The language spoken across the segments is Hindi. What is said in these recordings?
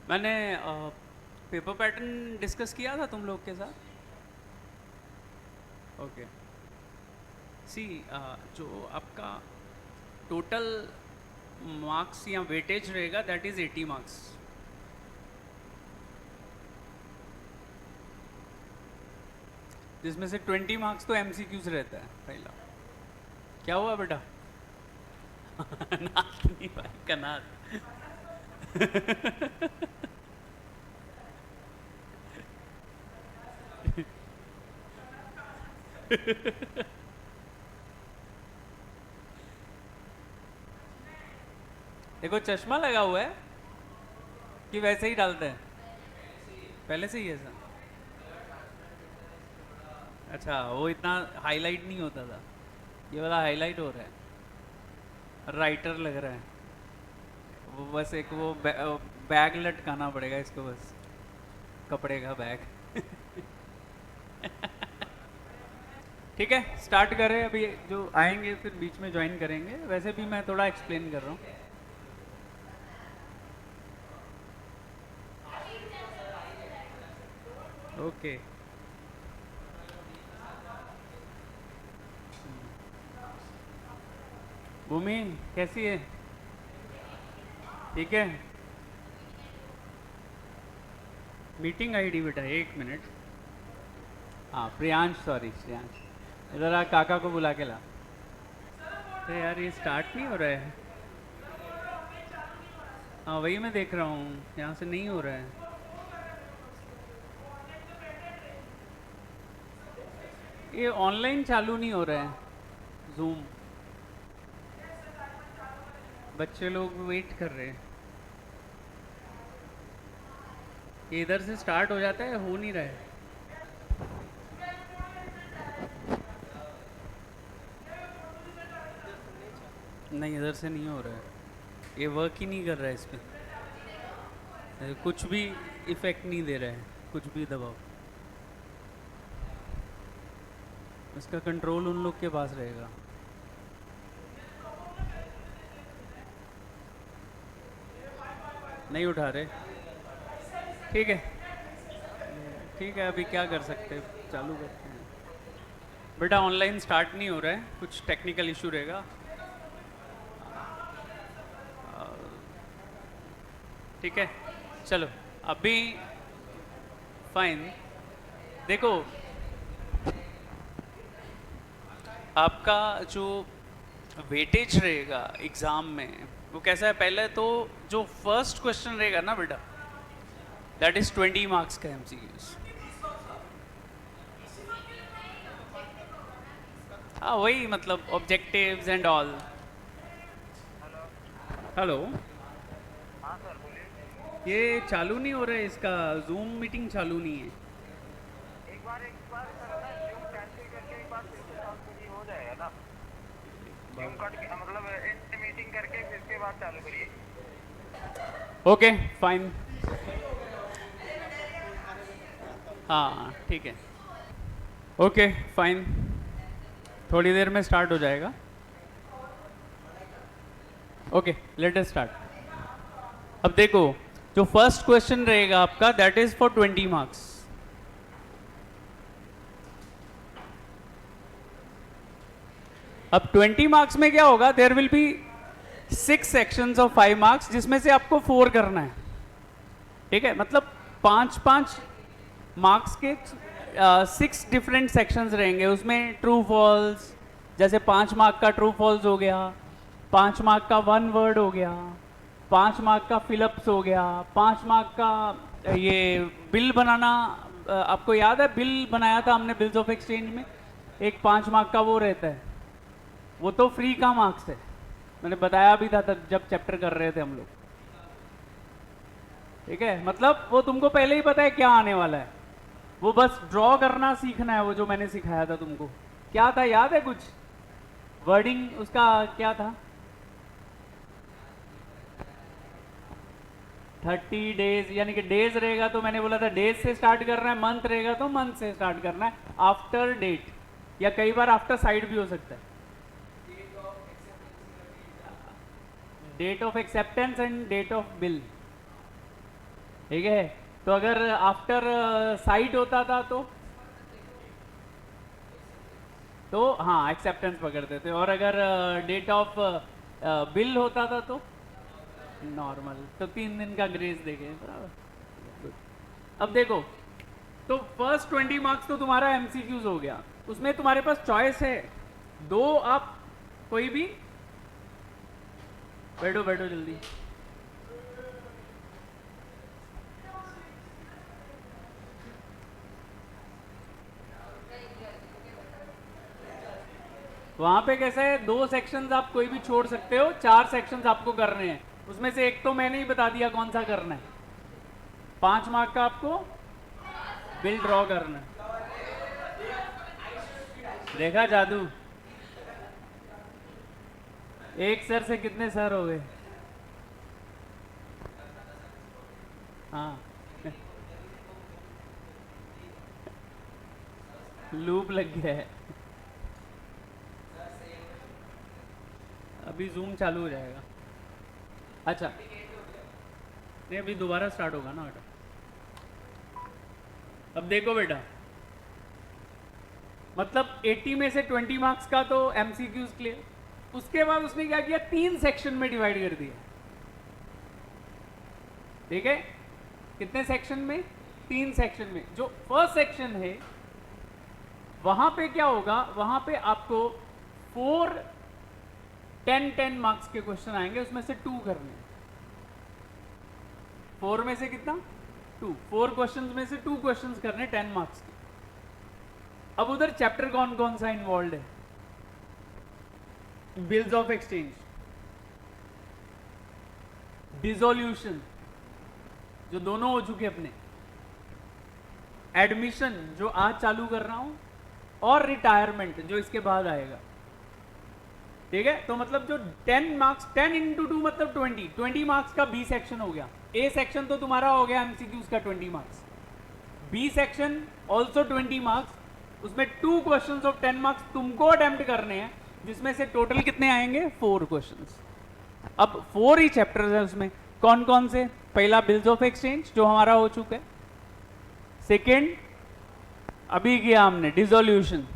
मैंने पेपर पैटर्न डिस्कस किया था तुम लोग के साथ। ओके सी जो आपका टोटल मार्क्स या वेटेज रहेगा दैट इज़ 80 मार्क्स। जिसमें से 20 मार्क्स तो एमसीक्यूज रहता है पहला। क्या हुआ बेटा? नाथ नहीं भाई, कनाथ। देखो चश्मा लगा हुआ है कि वैसे ही डालते हैं? पहले से ही ऐसा? अच्छा, वो इतना हाईलाइट नहीं होता था। ये वाला हाईलाइट हो रहा है, राइटर लग रहा है। वो बस एक वो बैग लटकाना पड़ेगा इसको, बस कपड़े का बैग। ठीक है, स्टार्ट करें। अभी जो आएंगे फिर बीच में ज्वाइन करेंगे। वैसे भी मैं थोड़ा एक्सप्लेन कर रहा हूँ। ओके। भूमि कैसी है? ठीक है। मीटिंग आईडी बेटा, एक मिनट। हाँ प्रियांश, सॉरी श्रेयांश। इधर आ, काका को बुला के ला। अरे यार ये स्टार्ट नहीं हो रहा है। हाँ वही मैं देख रहा हूँ, यहाँ से नहीं हो रहा है। ये ऑनलाइन चालू नहीं हो रहा है जूम। बच्चे लोग वेट कर रहे हैं। ये इधर से स्टार्ट हो जाता है, हो नहीं रहा है। नहीं इधर से नहीं हो रहा है, ये वर्क ही नहीं कर रहा है इस पे। कुछ भी इफेक्ट नहीं दे रहा है, कुछ भी दबाओ। इसका कंट्रोल उन लोग के पास रहेगा। नहीं उठा रहे? ठीक है, ठीक है, अभी क्या कर सकते हैं, चालू करते हैं। बेटा ऑनलाइन स्टार्ट नहीं हो रहा है, कुछ टेक्निकल इशू रहेगा। ठीक है, चलो अभी फाइन। देखो आपका जो वेटेज रहेगा एग्ज़ाम में वो कैसा है। पहले तो जो फर्स्ट क्वेश्चन रहेगा ना बेटा, दैट इज़ 20 मार्क्स का एमसीक्यूज। हाँ वही मतलब ऑब्जेक्टिव्स एंड ऑल। हेलो। हाँ सर बोलिए। ये चालू नहीं हो रहा है, इसका जूम मीटिंग चालू नहीं है। एक बार सर ना जूम कैंसिल करके एक बार फिर से चालू करिए, हो जाएगा ना। जूम कट के मतलब एंड मीटिंग करके फिर के बाद चालू करिए। Okay fine. हाँ ठीक है, ओके फाइन। थोड़ी देर में स्टार्ट हो जाएगा। Okay let us start. अब देखो जो फर्स्ट क्वेश्चन रहेगा आपका दैट इज फॉर 20 मार्क्स। अब 20 मार्क्स में क्या होगा, there will be 6 sections of 5 marks, जिसमें से आपको 4 करना है। ठीक है, मतलब 5-5 मार्क्स के 6 डिफरेंट सेक्शंस रहेंगे। उसमें ट्रू फॉल्स, जैसे 5 मार्क का ट्रू फॉल्स हो गया, 5 मार्क का 1 वर्ड हो गया, 5 मार्क का फिलअप्स हो गया, 5 मार्क का ये बिल बनाना। आपको याद है बिल बनाया था हमने बिल्स ऑफ एक्सचेंज में, एक 5 मार्क का वो रहता है। वो तो फ्री का मार्क्स है, मैंने बताया भी था तब जब चैप्टर कर रहे थे हम लोग। ठीक है, मतलब वो तुमको पहले ही पता है क्या आने वाला है, वो बस ड्रॉ करना सीखना है। वो जो मैंने सिखाया था तुमको, क्या था याद है कुछ? वर्डिंग उसका क्या था? 30 डेज, यानी कि डेज रहेगा तो मैंने बोला था डेज से स्टार्ट करना है, मंथ रहेगा तो मंथ से स्टार्ट करना है, आफ्टर डेट, या कई बार आफ्टर साइड भी हो सकता है। Date of acceptance and date of bill. ठीक है। तो अगर आफ्टर साइट होता था तो हाँ एक्सेप्टेंस पकड़ते थे, और अगर डेट ऑफ बिल होता था तो नॉर्मल, तो 3 दिन का ग्रेस देंगे, बराबर। अब देखो, तो फर्स्ट 20 मार्क्स तो तुम्हारा एमसीक्यूज हो गया, उसमें तुम्हारे पास चॉइस है दो, आप कोई भी, बैठो बैठो जल्दी। वहां पे कैसा है, 2 सेक्शंस आप कोई भी छोड़ सकते हो, 4 सेक्शंस आपको करने हैं, उसमें से एक तो मैंने ही बता दिया कौन सा करना है। 5 मार्क का आपको बिल ड्रॉ करना है। देखा जादू, एक सर से कितने सर हो गए? हाँ लूप लग गया है, अभी जूम चालू हो जाएगा। अच्छा नहीं, अभी दोबारा स्टार्ट होगा ना बेटा। अब देखो बेटा, मतलब 80 में से 20 मार्क्स का तो एमसीक्यूज क्लियर, उसके बाद उसने क्या किया, 3 सेक्शन में डिवाइड कर दिया। ठीक है, कितने सेक्शन में? 3 सेक्शन में। जो फर्स्ट सेक्शन है वहां पे क्या होगा, वहां पे आपको 4 10 मार्क्स के क्वेश्चन आएंगे, उसमें से 2 करने हैं। 4 में से कितना? 2। 4 क्वेश्चंस में से 2 क्वेश्चंस करने 10 मार्क्स के। अब उधर चैप्टर कौन कौन सा इन्वॉल्व है? बिल्स ऑफ एक्सचेंज, डिसोल्यूशन जो दोनों हो चुके अपने, एडमिशन जो आज चालू कर रहा हूं, और रिटायरमेंट जो इसके बाद आएगा। ठीक है, तो मतलब जो 10 मार्क्स, 10 इंटू 2 मतलब 20 मार्क्स का बी सेक्शन हो गया। ए सेक्शन तो तुम्हारा हो गया एमसीक्यूज का 20 marks, B section also 20 marks, उसमें 2 क्वेश्चंस ऑफ 10 मार्क्स तुमको अटेम्प्ट करने हैं, जिसमें से टोटल कितने आएंगे? 4 क्वेश्चंस। अब 4 ही चैप्टर्स है उसमें, कौन कौन से? पहला बिल्स ऑफ एक्सचेंज जो हमारा हो चुका है, सेकेंड अभी किया हमने डिसोल्यूशन,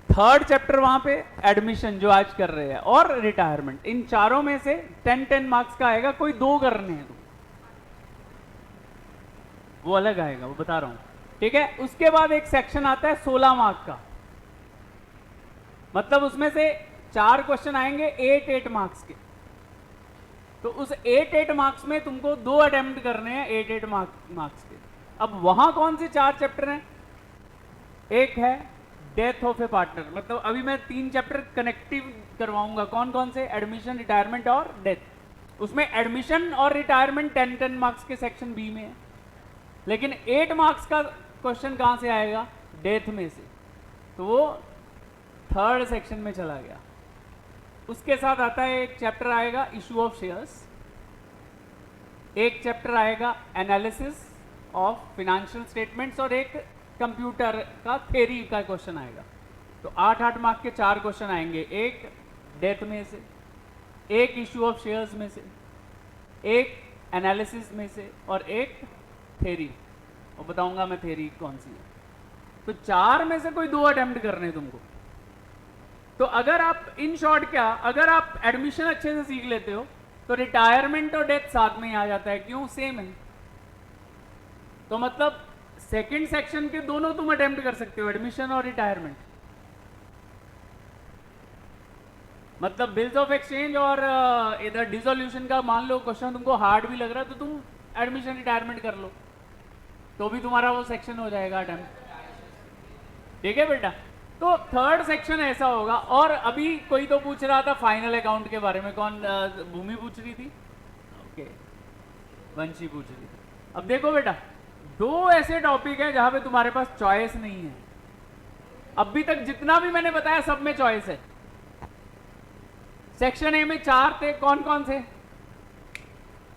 थर्ड चैप्टर वहां पे एडमिशन जो आज कर रहे हैं, और रिटायरमेंट। इन चारों में से 10 मार्क्स का आएगा, कोई 2 करने हैं, वो अलग आएगा, वो बता रहा हूं। ठीक है, उसके बाद एक सेक्शन आता है 16 मार्क का, मतलब उसमें से 4 क्वेश्चन आएंगे 8 मार्क्स के। तो उस 8 मार्क्स में तुमको 2 अटेम्प्ट करने हैं 8 मार्क्स के। अब वहां कौन से 4 चैप्टर हैं? एक है डेथ ऑफ ए पार्टनर, मतलब अभी मैं 3 चैप्टर कनेक्टिव करवाऊंगा, कौन कौन से? एडमिशन, रिटायरमेंट और डेथ। उसमें एडमिशन और रिटायरमेंट 10 मार्क्स के सेक्शन बी में है, लेकिन 8 मार्क्स का क्वेश्चन कहां से आएगा? डेथ में से, तो वो थर्ड सेक्शन में चला गया। उसके साथ आता है एक चैप्टर आएगा इशू ऑफ शेयर्स, एक चैप्टर आएगा एनालिसिस ऑफ फाइनेंशियल स्टेटमेंट्स, और एक कंप्यूटर का थ्योरी का क्वेश्चन आएगा। तो 8 मार्क के 4 क्वेश्चन आएंगे, एक डेथ में से, एक इशू ऑफ शेयर्स में से, एक एनालिसिस में से, और एक थ्योरी, और बताऊंगा मैं थ्योरी कौन सी है। तो 4 में से कोई 2 अटेम्प्ट करने तुमको। तो अगर आप इन शॉर्ट क्या, अगर आप एडमिशन अच्छे से सीख लेते हो तो रिटायरमेंट और डेथ साथ में ही आ जाता है, क्यों? सेम है। तो मतलब सेकंड सेक्शन के दोनों तुम अटेम्प्ट कर सकते हो, एडमिशन और रिटायरमेंट। मतलब बिल्स ऑफ एक्सचेंज और इधर डिसोल्यूशन का मान लो क्वेश्चन तुमको हार्ड भी लग रहा है, तो तुम एडमिशन रिटायरमेंट कर लो, तो भी तुम्हारा वो सेक्शन हो जाएगा अटेम्प्ट। ठीक है बेटा, तो थर्ड सेक्शन ऐसा होगा। और अभी कोई तो पूछ रहा था फाइनल अकाउंट के बारे में, कौन? भूमि पूछ रही थी, ओके, वंशी पूछ रही थी। अब देखो बेटा, 2 ऐसे टॉपिक है जहां पे तुम्हारे पास चॉइस नहीं है। अभी तक जितना भी मैंने बताया सब में चॉइस है। सेक्शन ए में 4 थे, कौन कौन से?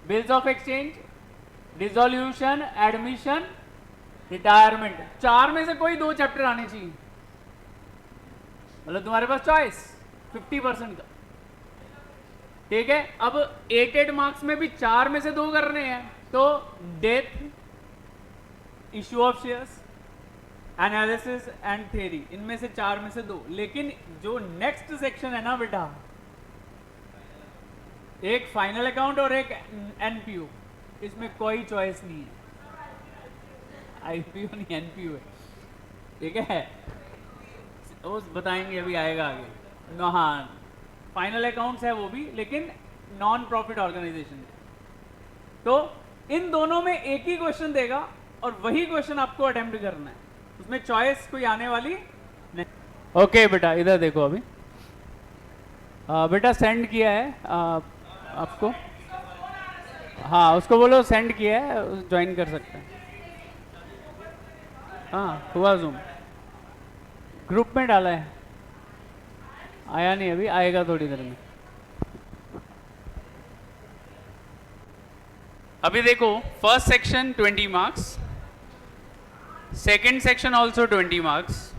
Bills of exchange, dissolution, admission, retirement. 4 में से कोई 2 चैप्टर आने चाहिए, मतलब तुम्हारे पास चॉइस 50% का। ठीक है, अब 8 मार्क्स में भी 4 में से 2 करने हैं, तो death, issue of shares, analysis and theory, इनमें से 4 में से 2। लेकिन जो नेक्स्ट सेक्शन है ना बेटा, एक फाइनल अकाउंट और एक एनपीओ, इसमें कोई चॉइस नहीं है। आईपीओ नहीं, एनपीओ है, ठीक है। वो बताएंगे, अभी आएगा आगे। हाँ, फाइनल अकाउंट्स है वो भी, लेकिन नॉन प्रॉफिट ऑर्गेनाइजेशन है। तो इन दोनों में एक ही क्वेश्चन देगा और वही क्वेश्चन आपको अटेम्प्ट करना है, उसमें चॉइस कोई आने वाली नहीं। ओके बेटा, इधर देखो अभी। बेटा सेंड किया है आपको, हाँ उसको बोलो सेंड किया है, ज्वाइन कर सकते हैं। हाँ हुआ जूम, ग्रुप में डाला है, आया नहीं अभी, आएगा थोड़ी देर में। अभी देखो, first section 20 marks, second section also 20 marks,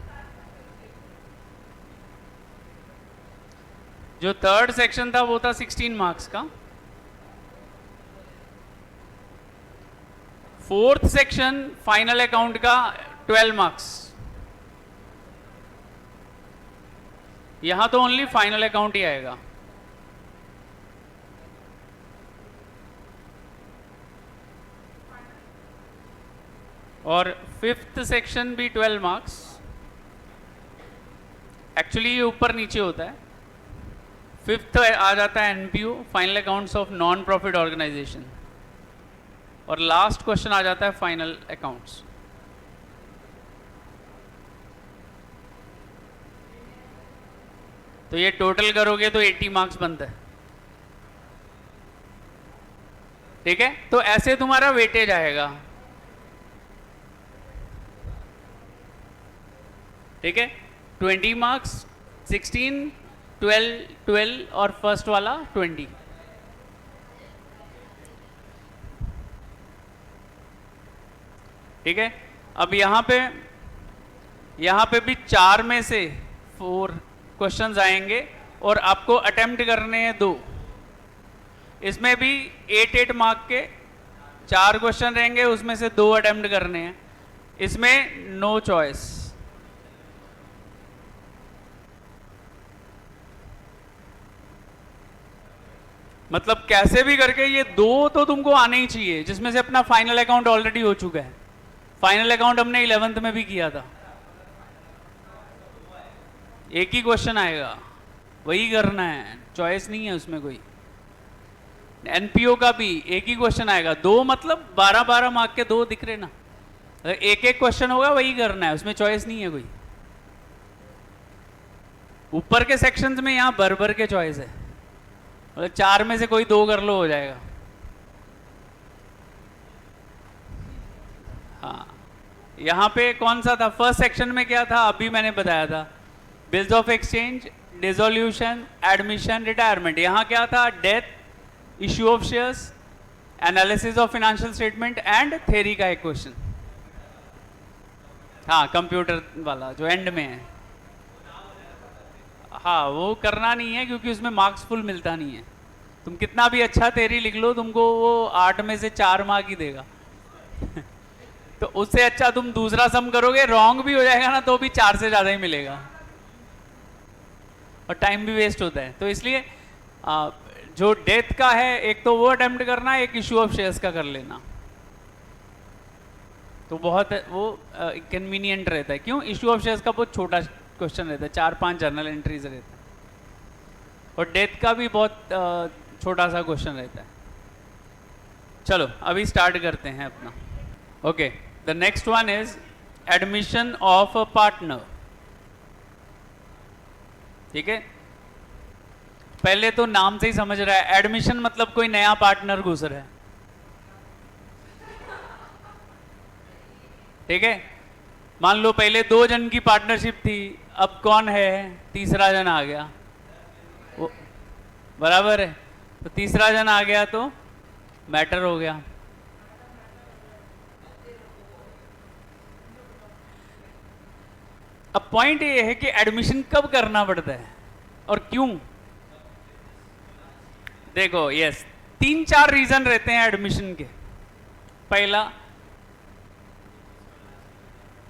जो थर्ड सेक्शन था वो था 16 मार्क्स का, फोर्थ सेक्शन फाइनल अकाउंट का 12 मार्क्स। यहां तो ओनली फाइनल अकाउंट ही आएगा। और फिफ्थ सेक्शन भी 12 मार्क्स। एक्चुअली ये ऊपर नीचे होता है। फिफ्थ आ जाता है NPO, final accounts of non profit organisation, और लास्ट क्वेश्चन आ जाता है फाइनल अकाउंट्स। तो ये टोटल करोगे तो 80 मार्क्स बनता है, ठीक है। तो ऐसे तुम्हारा वेटेज आएगा, ठीक है। 20 मार्क्स, 16, 12, 12 और फर्स्ट वाला 20। ठीक है। अब यहां पे भी 4 में से 4 क्वेश्चंस आएंगे और आपको अटेम्प्ट करने हैं 2। इसमें भी 8 मार्क के 4 क्वेश्चन रहेंगे, उसमें से 2 अटेम्प्ट करने हैं। इसमें नो चॉइस। मतलब कैसे भी करके ये 2 तो तुमको आने ही चाहिए, जिसमें से अपना फाइनल अकाउंट ऑलरेडी हो चुका है। फाइनल अकाउंट हमने 11th में भी किया था। एक ही क्वेश्चन आएगा, वही करना है, चॉइस नहीं है उसमें कोई। एनपीओ का भी एक ही क्वेश्चन आएगा, 2 मतलब 12-12 मार्क के 2 दिख रहे ना। एक एक क्वेश्चन होगा, वही करना है, उसमें चॉइस नहीं है कोई। ऊपर के सेक्शंस में यहां भर भर के चॉइस है, मतलब 4 में से कोई 2 कर लो, हो जाएगा। हाँ, यहां पे कौन सा था? फर्स्ट सेक्शन में क्या था अभी मैंने बताया था, bills of exchange, dissolution, admission, retirement. यहां क्या था? Death, issue of shares, analysis of financial statement and theory का एक क्वेश्चन। हाँ, कंप्यूटर वाला जो एंड में है। हाँ, वो करना नहीं है क्योंकि उसमें मार्क्स फुल मिलता नहीं है। तुम कितना भी अच्छा थ्योरी लिख लो, तुमको वो 8 में से 4 मार्क ही देगा। तो उससे अच्छा तुम दूसरा सम करोगे, रॉन्ग भी हो जाएगा ना तो भी 4 से ज़्यादा ही मिलेगा, और टाइम भी वेस्ट होता है। तो इसलिए जो डेथ का है, एक तो वो अटेम्प्ट करना, एक इशू ऑफ शेयर्स का कर लेना, तो बहुत वो कन्वीनियंट रहता है। क्यों? इशू ऑफ शेयर्स का बहुत छोटा क्वेश्चन रहता है, 4-5 जर्नल एंट्रीज रहता है, और डेथ का भी बहुत छोटा सा क्वेश्चन रहता है। चलो अभी स्टार्ट करते हैं अपना। Okay, the next one is admission of a partner. ठीक है, पहले तो नाम से ही समझ रहा है, एडमिशन मतलब कोई नया पार्टनर घुस रहा है। ठीक है, मान लो पहले 2 जन की पार्टनरशिप थी, अब कौन है? तीसरा जन आ गया, वो बराबर है। तो तीसरा जन आ गया तो मैटर हो गया। अब पॉइंट ये है कि एडमिशन कब करना पड़ता है और क्यों। देखो, यस, 3-4 रीजन रहते हैं एडमिशन के। पहला,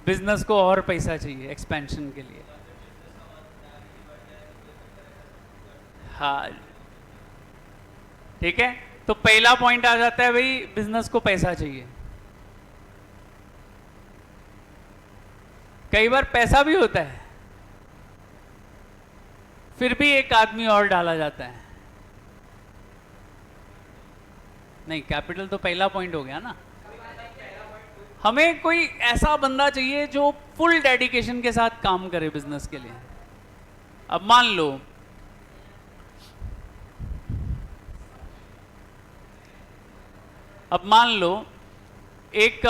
बिजनेस को और पैसा चाहिए एक्सपेंशन के लिए। हाँ, ठीक है, तो पहला पॉइंट आ जाता है भाई, बिजनेस को पैसा चाहिए। कई बार पैसा भी होता है, फिर भी एक आदमी और डाला जाता है। नहीं, कैपिटल तो पहला पॉइंट हो गया ना। हमें कोई ऐसा बंदा चाहिए जो फुल डेडिकेशन के साथ काम करे बिजनेस के लिए। अब मान लो एक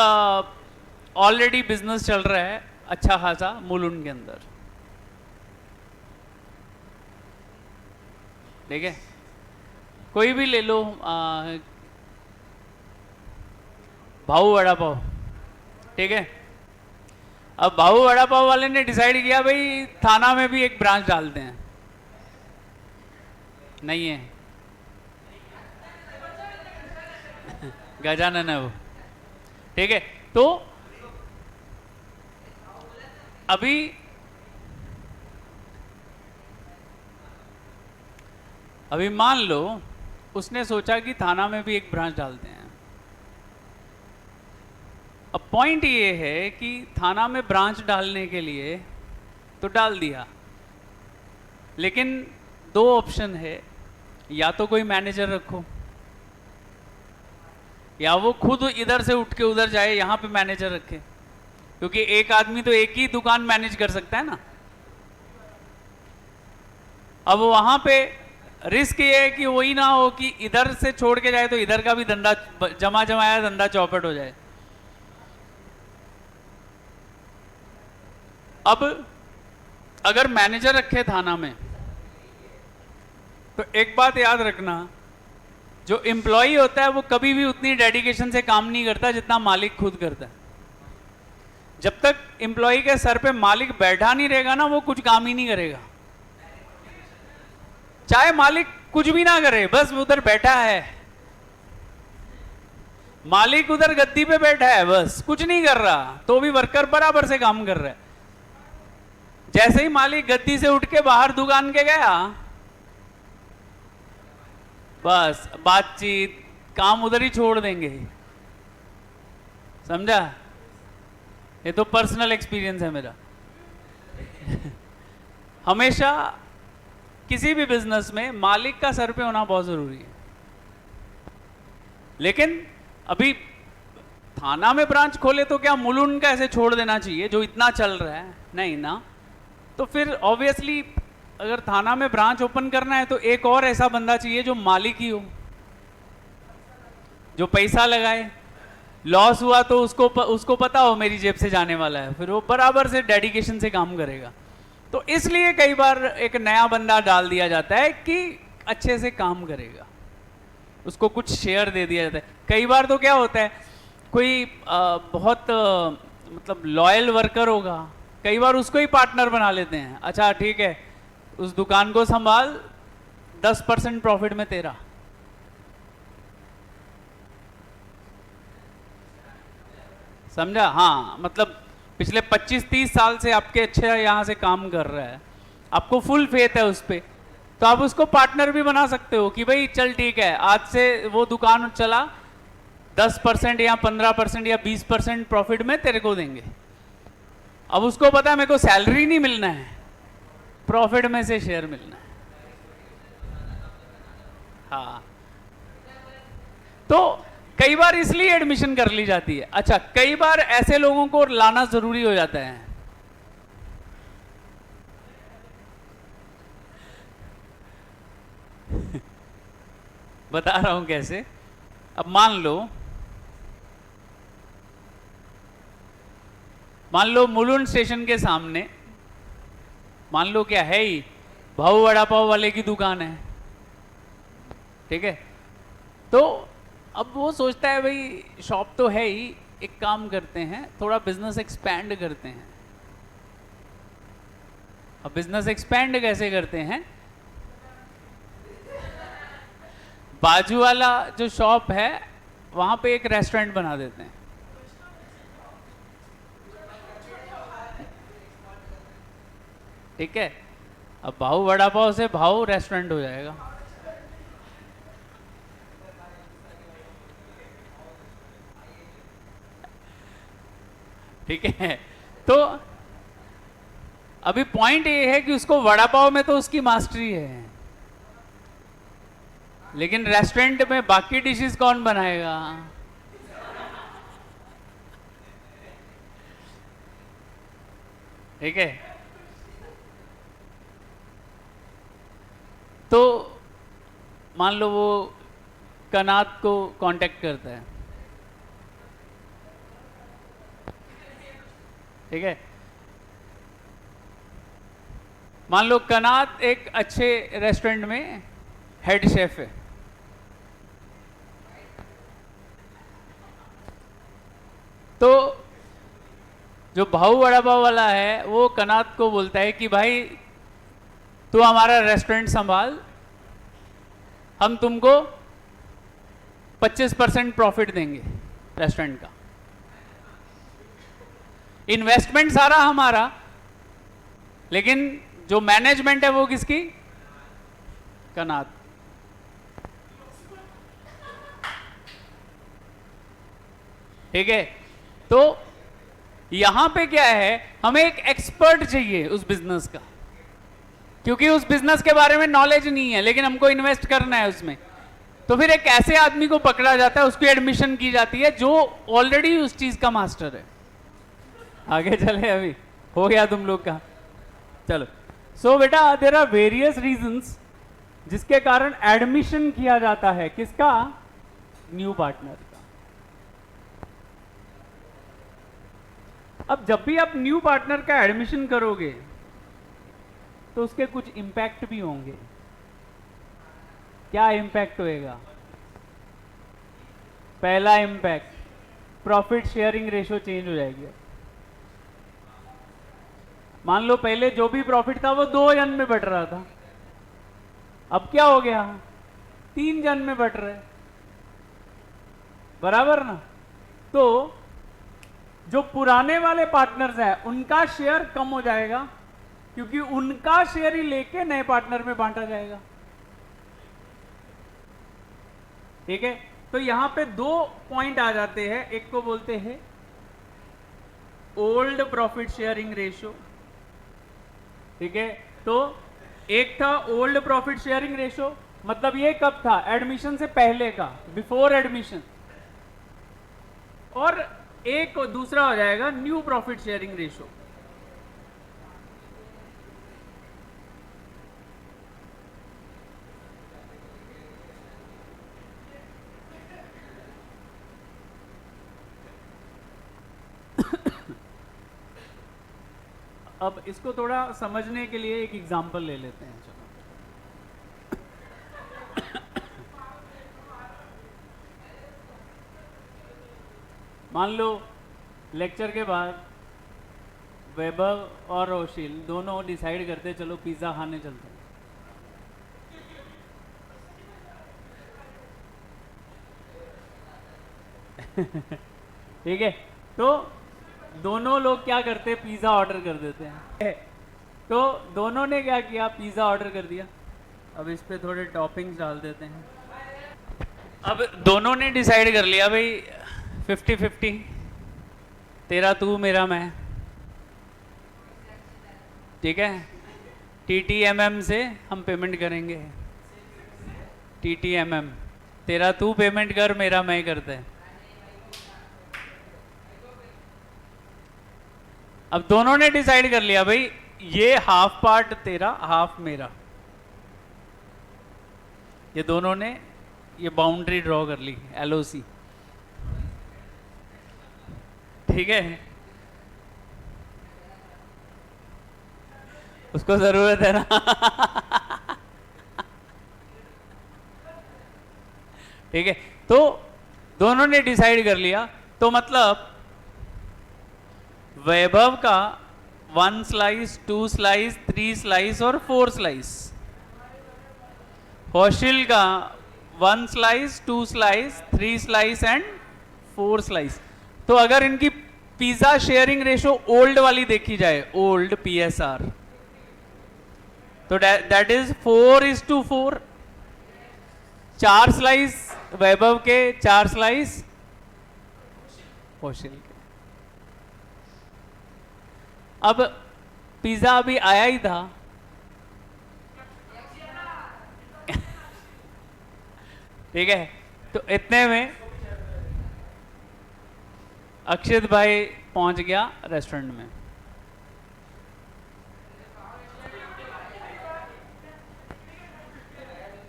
ऑलरेडी बिजनेस चल रहा है अच्छा खासा मुलुंड के अंदर, ठीक है, कोई भी ले लो, भाऊ वड़ा पाव, ठीक है। अब भाऊ वड़ा पाव वाले ने डिसाइड किया भाई थाना में भी एक ब्रांच डालते हैं। नहीं है, गजानन है वो, ठीक है। तो अभी मान लो उसने सोचा कि थाना में भी एक ब्रांच डालते हैं। अब पॉइंट ये है कि थाना में ब्रांच डालने के लिए तो डाल दिया, लेकिन दो ऑप्शन है, या तो कोई मैनेजर रखो, या वो खुद इधर से उठ के उधर जाए, यहां पे मैनेजर रखे, क्योंकि एक आदमी तो एक ही दुकान मैनेज कर सकता है ना। अब वहां पे रिस्क ये है कि वही ना हो कि इधर से छोड़ के जाए तो इधर का भी धंधा जमाया धंधा चौपट हो जाए। अब अगर मैनेजर रखे थाना में, तो एक बात याद रखना, जो एम्प्लॉय होता है वो कभी भी उतनी डेडिकेशन से काम नहीं करता जितना मालिक खुद करता है। जब तक एम्प्लॉय के सर पे मालिक बैठा नहीं रहेगा ना, वो कुछ काम ही नहीं करेगा। चाहे मालिक कुछ भी ना करे, बस उधर बैठा है, मालिक उधर गद्दी पे बैठा है, बस कुछ नहीं कर रहा, तो भी वर्कर बराबर से काम कर रहा है। जैसे ही मालिक गद्दी से उठ के बाहर दुकान के गया, बस बातचीत काम उधर ही छोड़ देंगे। समझा? ये तो पर्सनल एक्सपीरियंस है मेरा। हमेशा किसी भी बिजनेस में मालिक का सर पे होना बहुत जरूरी है। लेकिन अभी थाना में ब्रांच खोले तो क्या मुलुंड का ऐसे छोड़ देना चाहिए जो इतना चल रहा है? नहीं ना। तो फिर ऑब्वियसली अगर थाना में ब्रांच ओपन करना है तो एक और ऐसा बंदा चाहिए जो मालिक ही हो, जो पैसा लगाए, लॉस हुआ तो उसको पता हो मेरी जेब से जाने वाला है, फिर वो बराबर से डेडिकेशन से काम करेगा। तो इसलिए कई बार एक नया बंदा डाल दिया जाता है कि अच्छे से काम करेगा, उसको कुछ शेयर दे दिया जाता है। कई बार तो क्या होता है, कोई बहुत मतलब लॉयल वर्कर होगा, कई बार उसको ही पार्टनर बना लेते हैं। अच्छा ठीक है, उस दुकान को संभाल, 10% प्रॉफिट में तेरा। समझा? हाँ, मतलब पिछले 25-30 साल से आपके अच्छे यहाँ से काम कर रहा है, आपको फुल फेथ है उस पर, तो आप उसको पार्टनर भी बना सकते हो कि भाई चल ठीक है, आज से वो दुकान चला, 10% या 15% या 20% प्रॉफिट में तेरे को देंगे। अब उसको पता है मेरे को सैलरी नहीं मिलना है, प्रॉफिट में से शेयर मिलना है। हाँ, तो कई बार इसलिए एडमिशन कर ली जाती है। अच्छा, कई बार ऐसे लोगों को लाना जरूरी हो जाता है। बता रहा हूं कैसे। अब मान लो मुलुंड स्टेशन के सामने, मान लो क्या है ही, भाऊ वड़ा पाव वाले की दुकान है, ठीक है। तो अब वो सोचता है भाई शॉप तो है ही, एक काम करते हैं, थोड़ा बिजनेस एक्सपैंड करते हैं। अब बिजनेस एक्सपैंड कैसे करते हैं? बाजू वाला जो शॉप है वहां पे एक रेस्टोरेंट बना देते हैं। ठीक है, अब भाऊ वड़ा पाव से भाऊ रेस्टोरेंट हो जाएगा। ठीक है, तो अभी पॉइंट ये है कि उसको वड़ा पाव में तो उसकी मास्टरी है, लेकिन रेस्टोरेंट में बाकी डिशेस कौन बनाएगा? ठीक है, तो मान लो वो कनात को कांटेक्ट करता है। ठीक है, मान लो कनात एक अच्छे रेस्टोरेंट में हेड शेफ है। तो जो भाऊ वड़ा पाव वाला है वो कनात को बोलता है कि भाई तू हमारा रेस्टोरेंट संभाल, हम तुमको 25% प्रॉफिट देंगे रेस्टोरेंट का, इन्वेस्टमेंट सारा हमारा, लेकिन जो मैनेजमेंट है वो किसकी? कनात। ठीक है, तो यहां पे क्या है, हमें एक एक्सपर्ट चाहिए उस बिजनेस का, क्योंकि उस बिजनेस के बारे में नॉलेज नहीं है लेकिन हमको इन्वेस्ट करना है उसमें। तो फिर एक ऐसे आदमी को पकड़ा जाता है, उसकी एडमिशन की जाती है जो ऑलरेडी उस चीज का मास्टर है। आगे चले, अभी हो गया तुम लोग का, चलो। सो बेटा देयर आर वेरियस रीजंस जिसके कारण एडमिशन किया जाता है, किसका? न्यू पार्टनर का। अब जब भी आप न्यू पार्टनर का एडमिशन करोगे तो उसके कुछ इंपैक्ट भी होंगे। क्या इंपैक्ट होएगा? पहला impact, profit sharing ratio change हो जाएगी। मान लो पहले जो भी प्रॉफिट था वो 2 जन में बट रहा था, अब क्या हो गया? 3 जन में बट रहे, बराबर ना? तो जो पुराने वाले पार्टनर्स हैं उनका शेयर कम हो जाएगा, क्योंकि उनका शेयर ही लेके नए पार्टनर में बांटा जाएगा। ठीक है, तो यहां पे 2 पॉइंट आ जाते हैं, एक को बोलते हैं ओल्ड प्रॉफिट शेयरिंग रेशियो। ठीक है, तो एक था ओल्ड प्रॉफिट शेयरिंग रेशियो, मतलब ये कब था? एडमिशन से पहले का, बिफोर एडमिशन। और एक दूसरा हो जाएगा न्यू प्रॉफिट शेयरिंग रेशियो। अब इसको थोड़ा समझने के लिए एक एग्जांपल ले लेते हैं। चलो, मान लो लेक्चर के बाद वैभव और रोशिल दोनों डिसाइड करते चलो पिज्ज़ा खाने चलते हैं। ठीक है, तो दोनों लोग क्या करते? पिज़्ज़ा ऑर्डर कर देते हैं। तो दोनों ने क्या किया? पिज़्ज़ा ऑर्डर कर दिया। अब इस पे थोड़े टॉपिंग्स डाल देते हैं। अब दोनों ने डिसाइड कर लिया भाई 50-50, तेरा तू मेरा मैं। ठीक है, TTMM से हम पेमेंट करेंगे। TTMM, तेरा तू पेमेंट कर, मेरा मैं करते हैं। अब दोनों ने डिसाइड कर लिया भाई ये हाफ पार्ट तेरा, हाफ मेरा। ये दोनों ने ये बाउंड्री ड्रॉ कर ली, LOC। ठीक है, उसको जरूरत है ना? ठीक है, तो दोनों ने डिसाइड कर लिया, तो मतलब वैभव का 1 स्लाइस, 2 स्लाइस, 3 स्लाइस और 4 स्लाइस, कौशल का 1 slice, 2 slice, 3 slice and 4 slice. तो अगर इनकी पिज्जा शेयरिंग रेशो ओल्ड वाली देखी जाए, ओल्ड PSR, तो दैट इज 4:4। 4 स्लाइस वैभव के, 4 स्लाइस कौशल के। अब पिज्जा अभी आया ही था, ठीक है, तो इतने में अक्षित भाई पहुंच गया रेस्टोरेंट में।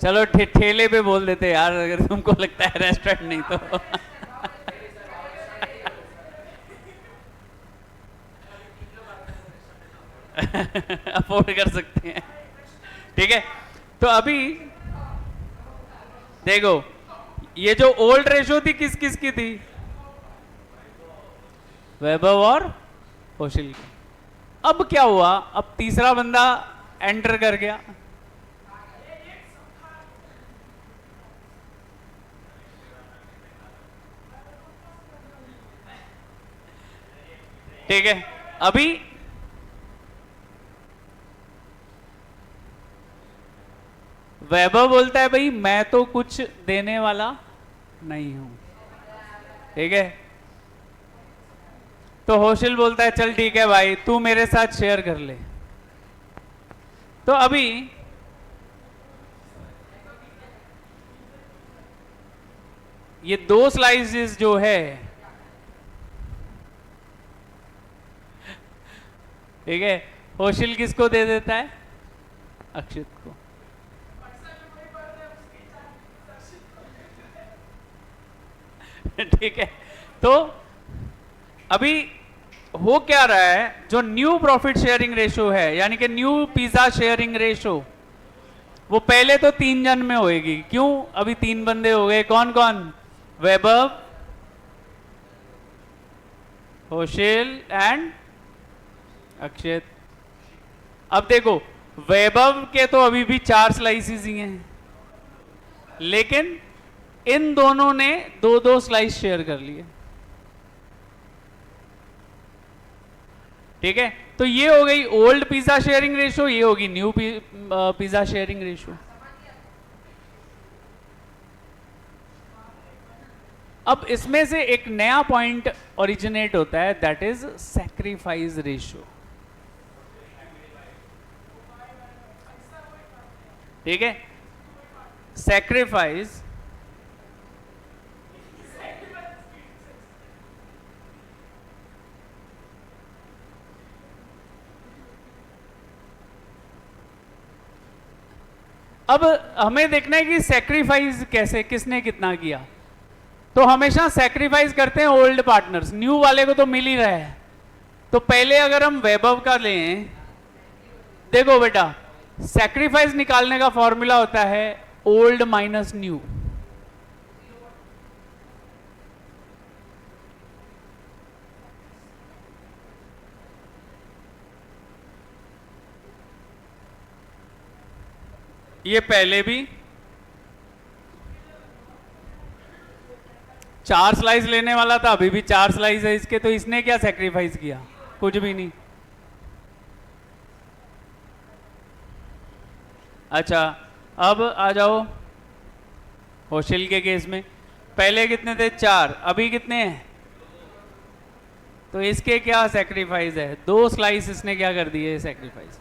चलो ठेले पे बोल देते यार, अगर तुमको लगता है रेस्टोरेंट नहीं तो। अफोर्ड कर सकते हैं, ठीक है। तो अभी देखो, ये जो ओल्ड रेशो थी किस किस की थी? वैभव और कौशल की। अब क्या हुआ? अब तीसरा बंदा एंटर कर गया, ठीक है। अभी वैभव बोलता है भाई मैं तो कुछ देने वाला नहीं हूं, ठीक है। तो कौशल बोलता है चल ठीक है भाई, तू मेरे साथ शेयर कर ले। तो अभी ये 2 स्लाइसेस जो है, ठीक है, कौशल किसको दे देता है? अक्षित को। ठीक है। तो अभी हो क्या रहा है, जो न्यू प्रॉफिट शेयरिंग रेशो है, यानी कि न्यू पिज्जा शेयरिंग रेशो, वो पहले तो 3 जन में होएगी। क्यों? अभी 3 बंदे हो गए। कौन कौन? वैभव, कौशल एंड अक्षित। अब देखो, वैभव के तो अभी भी 4 स्लाइसेस ही हैं, लेकिन इन दोनों ने 2-2 स्लाइस शेयर कर लिए, ठीक है। तो ये हो गई ओल्ड पिज्जा शेयरिंग रेशो, ये होगी न्यू पिज्जा शेयरिंग रेशो। अब इसमें से एक नया पॉइंट ओरिजिनेट होता है, दैट इज सैक्रिफाइस रेशो, ठीक है। सैक्रिफाइस अब हमें देखना है कि सैक्रिफाइस कैसे, किसने कितना किया। तो हमेशा सैक्रिफाइस करते हैं ओल्ड पार्टनर्स, न्यू वाले को तो मिल ही रहा है। तो पहले अगर हम वैभव का लें, देखो बेटा, सैक्रिफाइस निकालने का फॉर्मूला होता है ओल्ड माइनस न्यू। ये पहले भी 4 स्लाइस लेने वाला था, अभी भी 4 स्लाइस है इसके, तो इसने क्या सैक्रिफाइस किया? कुछ भी नहीं। अच्छा, अब आ जाओ कौशल के केस में। पहले कितने थे? 4, अभी कितने हैं? तो इसके क्या सैक्रिफाइस है? 2 स्लाइस इसने क्या कर दिए सैक्रिफाइस।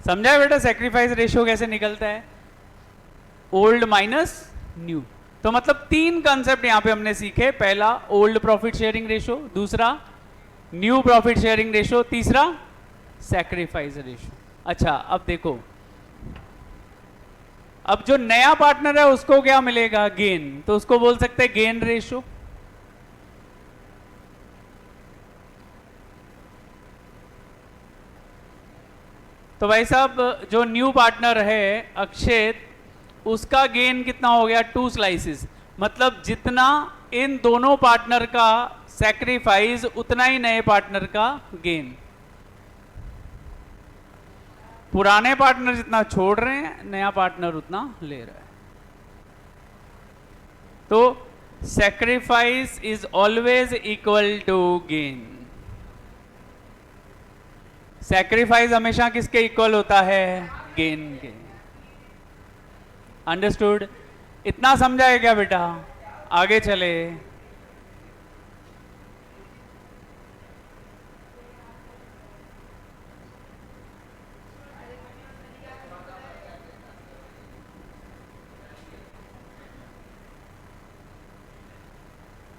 समझा बेटा सैक्रिफाइस रेशियो कैसे निकलता है? Old minus new. तो मतलब 3 कंसेप्ट यहां पे हमने सीखे। पहला ओल्ड प्रॉफिट शेयरिंग रेशियो, दूसरा न्यू प्रॉफिट शेयरिंग रेशियो, तीसरा सैक्रिफाइस रेशियो। अच्छा, अब देखो, अब जो नया पार्टनर है उसको क्या मिलेगा? गेन। तो उसको बोल सकते हैं गेन रेशियो। तो भाई साहब, जो न्यू पार्टनर है अक्षित, उसका गेन कितना हो गया? 2 स्लाइसेस। मतलब जितना इन दोनों पार्टनर का सैक्रिफाइस, उतना ही नए पार्टनर का गेन। पुराने पार्टनर जितना छोड़ रहे हैं, नया पार्टनर उतना ले रहा है। तो sacrifice is always equal to gain. Sacrifice हमेशा किसके इक्वल होता है? गेन के। अंडरस्टूड? इतना समझा है क्या बेटा? आगे चले।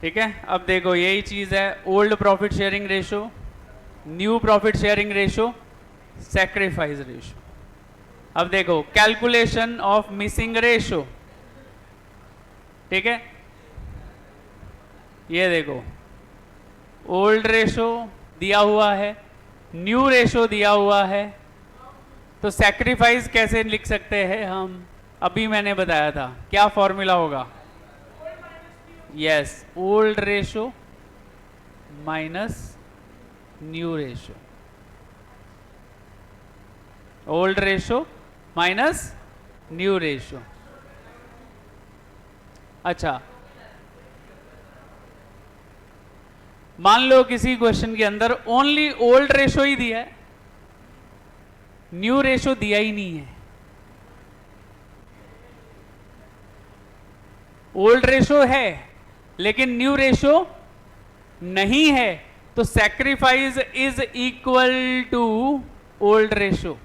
ठीक है, अब देखो यही चीज है, old profit sharing ratio, new profit sharing ratio, sacrifice ratio. अब देखो कैलकुलेशन ऑफ मिसिंग रेशो। ठीक है, ये देखो ओल्ड रेशो दिया हुआ है, न्यू रेशो दिया हुआ है, तो सैक्रिफाइस कैसे लिख सकते हैं हम? अभी मैंने बताया था, क्या फॉर्मूला होगा? Yes, old ratio minus new ratio, old ratio minus new ratio. अच्छा, मान लो किसी क्वेश्चन के अंदर ओनली ओल्ड रेशो ही दिया है, न्यू रेशो दिया ही नहीं है। ओल्ड रेशो है लेकिन न्यू रेशो नहीं है, तो sacrifice is equal to old ratio,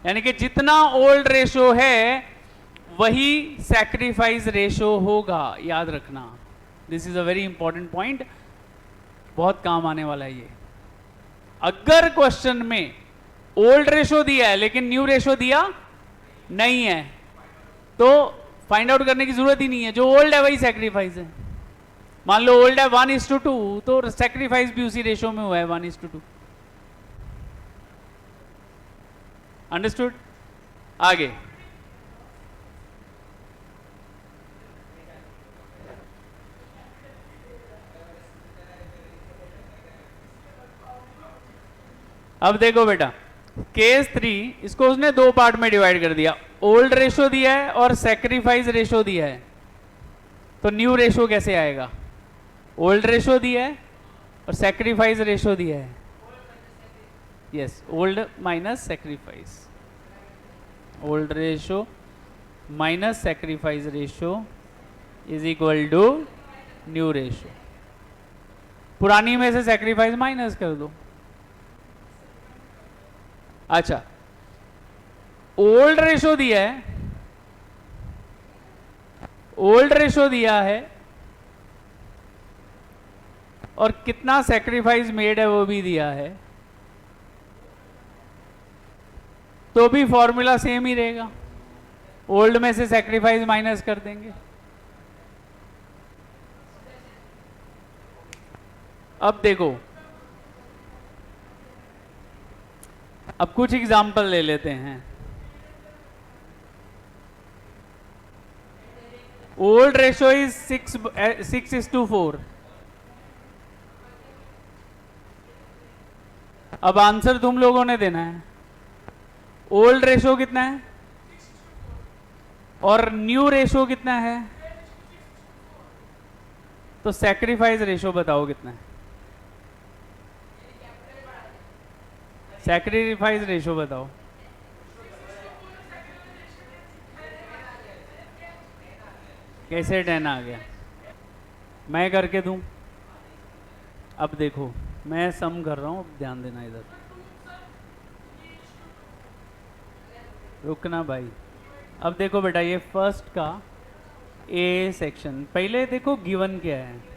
यानी कि जितना ओल्ड रेशो है वही सैक्रिफाइस रेशो होगा। याद रखना, this is a very important point, बहुत काम आने वाला है ये। अगर क्वेश्चन में ओल्ड रेशो दिया है लेकिन न्यू रेशो दिया नहीं है, तो फाइंड आउट करने की जरूरत ही नहीं है, जो ओल्ड है वही सैक्रिफाइस है। मान लो ओल्ड है 1:2, तो सैक्रिफाइस भी उसी रेशो में हुआ है 1:2। अंडरस्टूड? आगे अब देखो बेटा, केस 3, इसको उसने दो पार्ट में डिवाइड कर दिया, ओल्ड रेशो दिया है और सैक्रिफाइस रेशो दिया है, तो न्यू रेशो कैसे आएगा? ओल्ड रेशो दिया है और सैक्रिफाइस रेशो दिया है। Yes, old minus sacrifice, old ratio minus sacrifice ratio is equal to new ratio. पुरानी में से सैक्रिफाइस माइनस कर दो। अच्छा, ओल्ड रेशो दिया है, ओल्ड रेशो दिया है और कितना सैक्रिफाइस मेड है वो भी दिया है, तो भी फॉर्मूला सेम ही रहेगा, ओल्ड में से सैक्रिफाइस माइनस कर देंगे। अब देखो, अब कुछ एग्जाम्पल ले लेते हैं। Old ratio is 6:4। अब आंसर तुम लोगों ने देना है। ओल्ड रेशो कितना है और न्यू रेशो कितना है, तो सैक्रिफाइस रेशो बताओ कितना है। सैक्रिफाइस रेशो बताओ। कैसे 10 आ गया? मैं करके दूं? अब देखो, मैं सम कर रहा हूं, ध्यान देना इधर, रुकना भाई। अब देखो बेटा, ये फर्स्ट का ए सेक्शन, पहले देखो गिवन क्या है।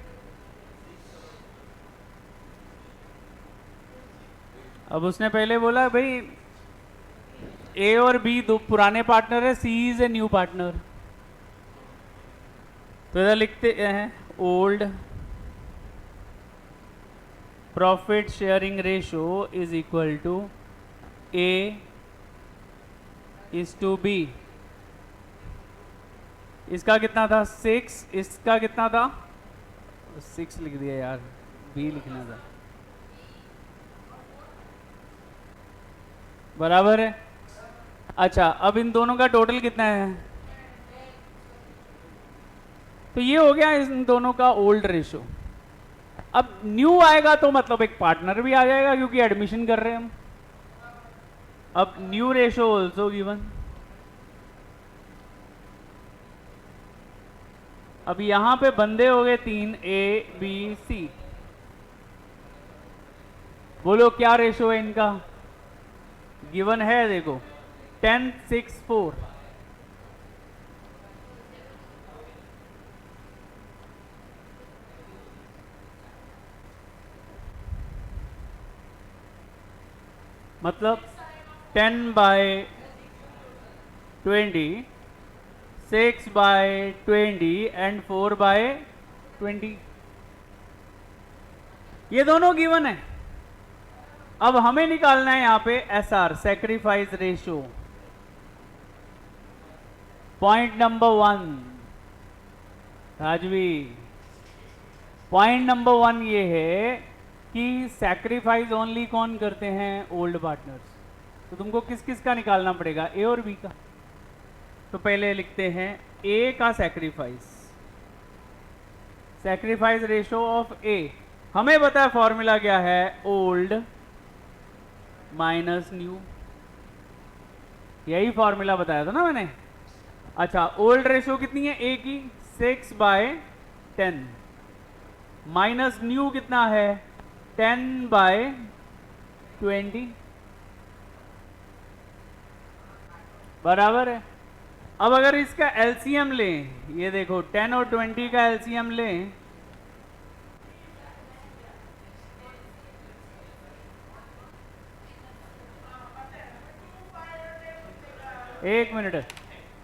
अब उसने पहले बोला भाई ए और बी दो पुराने पार्टनर है, C is a new partner, तो इधर लिखते हैं old profit sharing ratio is equal to A is to B. इसका कितना था? 6। इसका कितना था? 6 लिख दिया यार, बी लिखना था। बराबर है। अच्छा, अब इन दोनों का टोटल कितना है? तो ये हो गया इन दोनों का ओल्ड रेशो। अब न्यू आएगा तो मतलब एक पार्टनर भी आ जाएगा क्योंकि एडमिशन कर रहे हैं हम। अब न्यू रेशो ऑल्सो गिवन। अब यहां पे बंदे हो गए 3 A B C। बोलो क्या रेशो है इनका? गिवन है देखो 10 6 4। मतलब 10/20, 6/20 एंड 4/20। ये दोनों गिवन है। अब हमें निकालना है यहां पे SR, sacrifice ratio. Point number 1 Rajvi, point number 1 ये है कि सैक्रिफाइस ओनली कौन करते हैं? Old partners. तो तुमको किस किस का निकालना पड़ेगा? ए और बी का। तो पहले लिखते हैं ए का सैक्रिफाइस, सैक्रिफाइस रेशो ऑफ ए। हमें पता है फॉर्मूला क्या है? Old minus new. यही फॉर्मूला बताया था ना मैंने। अच्छा, ओल्ड रेशो कितनी है ए की? 6/10 माइनस न्यू कितना है? 10/20 बराबर है। अब अगर इसका एलसीएम लें, ये देखो 10 और 20 का एलसीएम लें, एक मिनट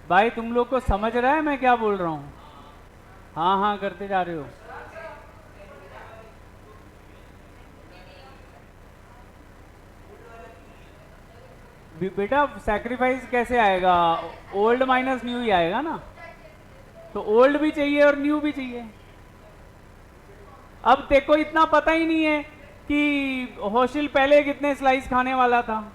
भाई, तुम लोग को समझ रहा है मैं क्या बोल रहा हूं? हाँ हाँ करते जा रहे हो। बेटा सैक्रिफाइस कैसे आएगा? ओल्ड माइनस न्यू ही आएगा ना। तो ओल्ड भी चाहिए और न्यू भी चाहिए। अब देखो इतना पता ही नहीं है कि होशिल पहले कितने स्लाइस खाने वाला था।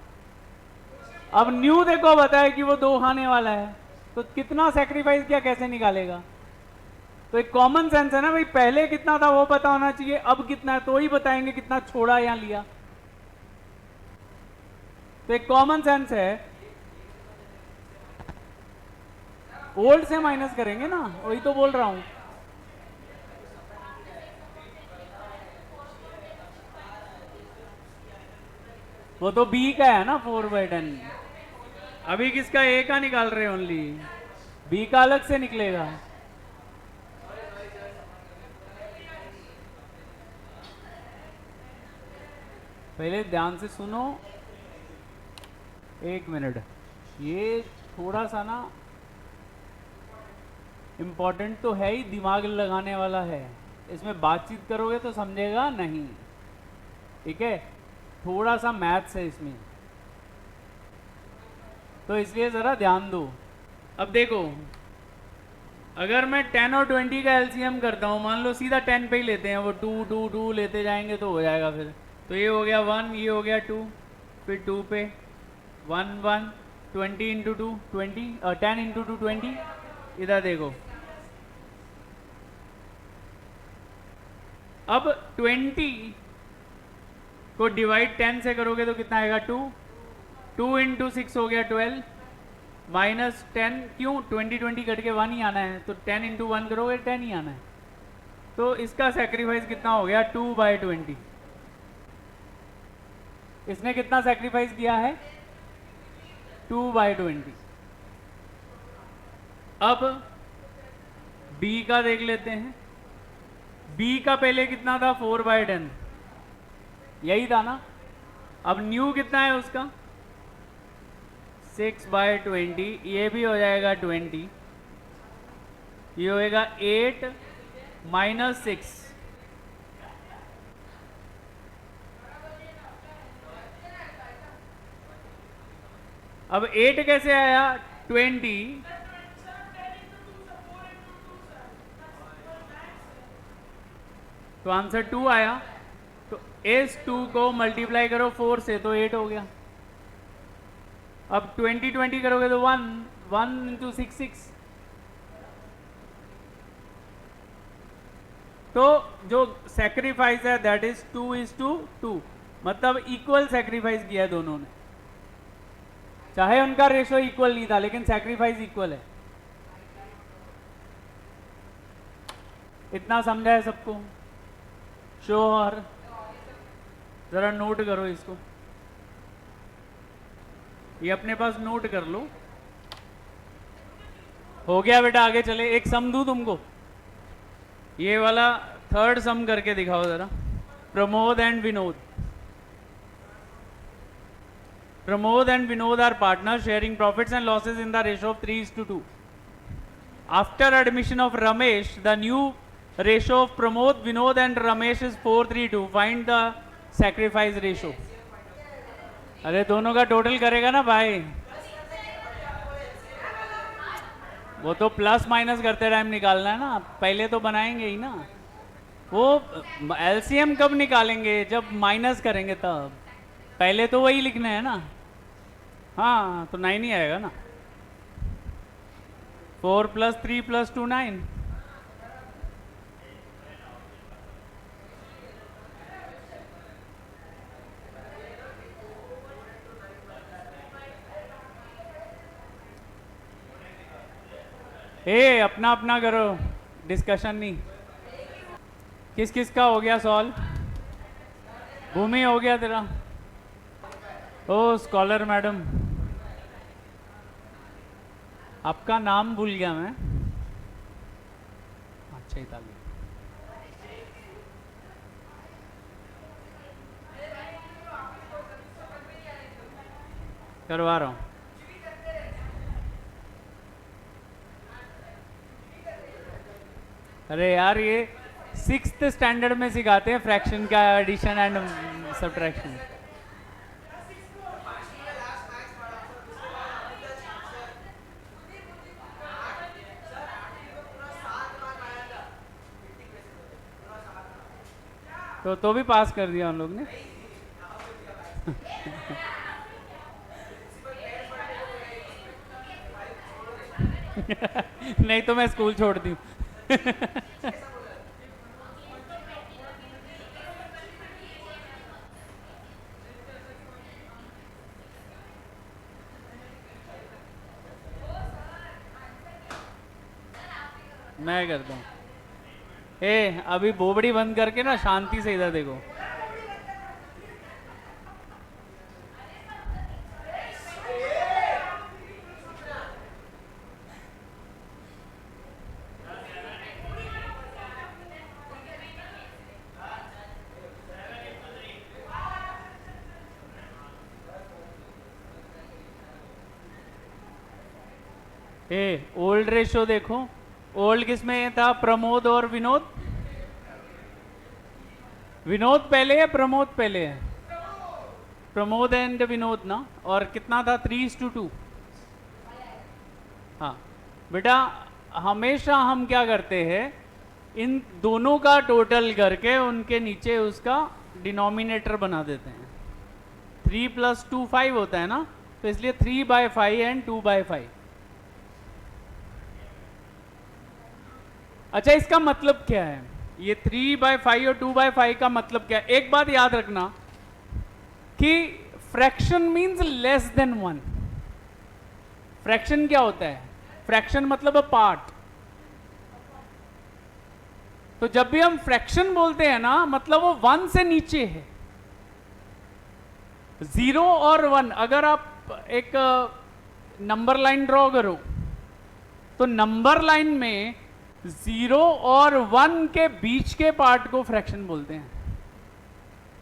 अब न्यू देखो बताए कि वो 2 खाने वाला है, तो कितना सैक्रिफाइस किया कैसे निकालेगा? तो एक कॉमन सेंस है ना भाई, पहले कितना था वो पता होना चाहिए, अब कितना है तो ही बताएंगे कितना छोड़ा या लिया। तो एक कॉमन सेंस है, ओल्ड से माइनस करेंगे ना, वही तो बोल रहा हूं। वो तो बी का है ना 4/10। अभी किसका? ए का निकाल रहे हैं ओनली, बी का अलग से निकलेगा। पहले ध्यान से सुनो, एक मिनट। ये थोड़ा सा ना इम्पोर्टेंट तो है ही, दिमाग लगाने वाला है। इसमें बातचीत करोगे तो समझेगा नहीं, ठीक है? थोड़ा सा मैथ्स है इसमें, तो इसलिए ज़रा ध्यान दो। अब देखो, अगर मैं 10 और 20 का एलसीएम करता हूँ, मान लो सीधा 10 पे ही लेते हैं, वो 2 2 2 लेते जाएंगे तो हो जाएगा फिर। तो ये हो गया 1, ये हो गया 2, फिर 2 पे 1 1, 20 इंटू 2 20, और 10 इंटू 2 20। इधर देखो, अब 20 को डिवाइड 10 से करोगे तो कितना आएगा? 2। 2 इंटू 6 हो गया 12, माइनस 10। क्यों? 20 20 कट के 1 ही आना है, तो 10 इंटू 1 करोगे 10 ही आना है। तो इसका सैक्रिफाइस कितना हो गया? 2/20। इसने कितना सैक्रिफाइस किया है? 2/20। अब बी का देख लेते हैं। बी का पहले कितना था? 4/10, यही था ना। अब न्यू कितना है उसका? 6/20, ये भी हो जाएगा 20, ये होएगा 8 माइनस 6। अब 8 कैसे आया? 20, तो आंसर 2 आया। तो इस 2 को मल्टीप्लाई करो 4 से तो 8 हो गया। अब 20-20 करोगे तो 1 1 इंटू 6 6। तो जो सेक्रीफाइस है दैट इज 2:2, मतलब इक्वल सेक्रीफाइस किया है दोनों ने, चाहे उनका रेशो इक्वल नहीं था लेकिन सेक्रीफाइस इक्वल है। इतना समझा है सबको? श्योर? जरा नोट करो इसको, ये अपने पास नोट कर लो। हो गया बेटा, आगे चले। एक सम दूं तुमको, ये वाला थर्ड सम करके दिखाओ जरा। Pramod and Vinod, Pramod and Vinod are partner sharing profits and losses in the ratio of 3:2। After admission of Ramesh the new ratio of Pramod, Vinod and Ramesh is 4:3:2। Find the sacrifice ratio. अरे दोनों का टोटल करेगा ना भाई, वो तो प्लस माइनस करते टाइम निकालना है ना, पहले तो बनाएंगे ही ना। वो एलसीएम कब निकालेंगे? जब माइनस करेंगे तब, पहले तो वही लिखना है ना। हाँ तो 9 ही आएगा ना। 4 + 3 + 2 9। ए अपना अपना करो, डिस्कशन नहीं। किस किस का हो गया सॉल्व? भूमि हो गया तेरा? ओ स्कॉलर मैडम, आपका नाम भूल गया मैं। अच्छा ही था, करवा रहा हूँ। अरे यार ये 6th स्टैंडर्ड में सिखाते हैं फ्रैक्शन का, एडिशन एंड सब्ट्रैक्शन। तो भी पास कर दिया उन लोग ने। नहीं तो मैं स्कूल छोड़ दी। मैं करता हूँ। ए अभी बोबड़ी बंद करके ना शांति से इधर देखो। ए ओल्ड रेशो देखो, ओल्ड किसमें था? प्रमोद और विनोद। विनोद पहले है प्रमोद पहले है? प्रमोद एंड विनोद ना। और कितना था? 3:2। हाँ बेटा, हमेशा हम क्या करते हैं, इन दोनों का टोटल करके उनके नीचे उसका डिनोमिनेटर बना देते हैं। 3 + 2 5 होता है ना, तो इसलिए 3/5 एंड 2/5। अच्छा इसका मतलब क्या है? ये 3/5 और 2/5 का मतलब क्या है? एक बात याद रखना कि fraction means less than 1। Fraction क्या होता है? फ्रैक्शन मतलब अ पार्ट। तो जब भी हम फ्रैक्शन बोलते हैं ना, मतलब वो 1 से नीचे है। 0 और 1, अगर आप एक नंबर लाइन ड्रॉ करो तो नंबर लाइन में 0 और 1 के बीच के पार्ट को फ्रैक्शन बोलते हैं।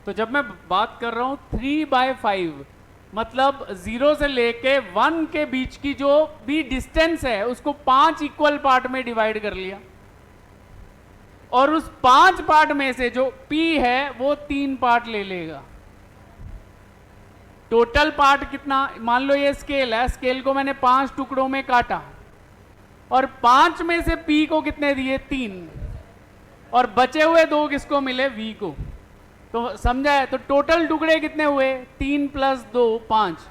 तो जब मैं बात कर रहा हूं 3/5, मतलब 0 से लेके 1 के बीच की जो भी डिस्टेंस है उसको 5 इक्वल पार्ट में डिवाइड कर लिया, और उस 5 पार्ट में से जो P है वो 3 पार्ट ले लेगा। टोटल पार्ट कितना? मान लो ये स्केल है, स्केल को मैंने 5 टुकड़ों में काटा, और 5 में से P को कितने दिए? 3, और बचे हुए 2 किसको मिले? V को। तो समझा है? तो टोटल टुकड़े कितने हुए? 3 + 2 5।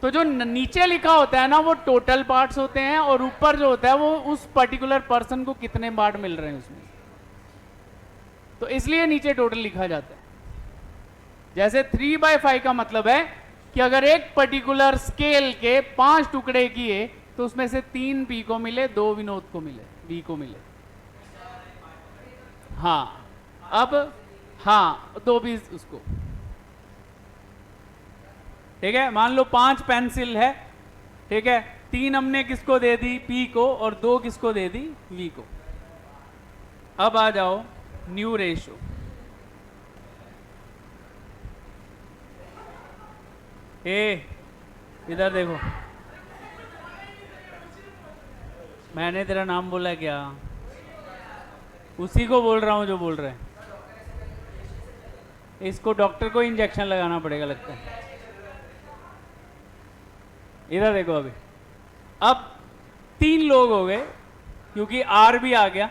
तो जो नीचे लिखा होता है ना वो टोटल पार्ट्स होते हैं, और ऊपर जो होता है वो उस पर्टिकुलर पर्सन को कितने पार्ट मिल रहे हैं उसमें, तो इसलिए नीचे टोटल लिखा जाता है। जैसे 3/5 का मतलब है कि अगर एक पर्टिकुलर स्केल के 5 टुकड़े किए तो उसमें से 3 पी को मिले, 2 विनोद को मिले, बी को मिले। हाँ, अब हाँ 2 भी उसको, ठीक है। मान लो 5 पेंसिल है, ठीक है, 3 हमने किसको दे दी, पी को, और 2 किसको दे दी, वी को। अब आ जाओ न्यू रेशो। इधर देखो, मैंने तेरा नाम बोला क्या? उसी को बोल रहा हूं जो बोल रहे हैं। इसको डॉक्टर को इंजेक्शन लगाना पड़ेगा लगता है। इधर देखो, अभी अब 3 लोग हो गए क्योंकि आर भी आ गया।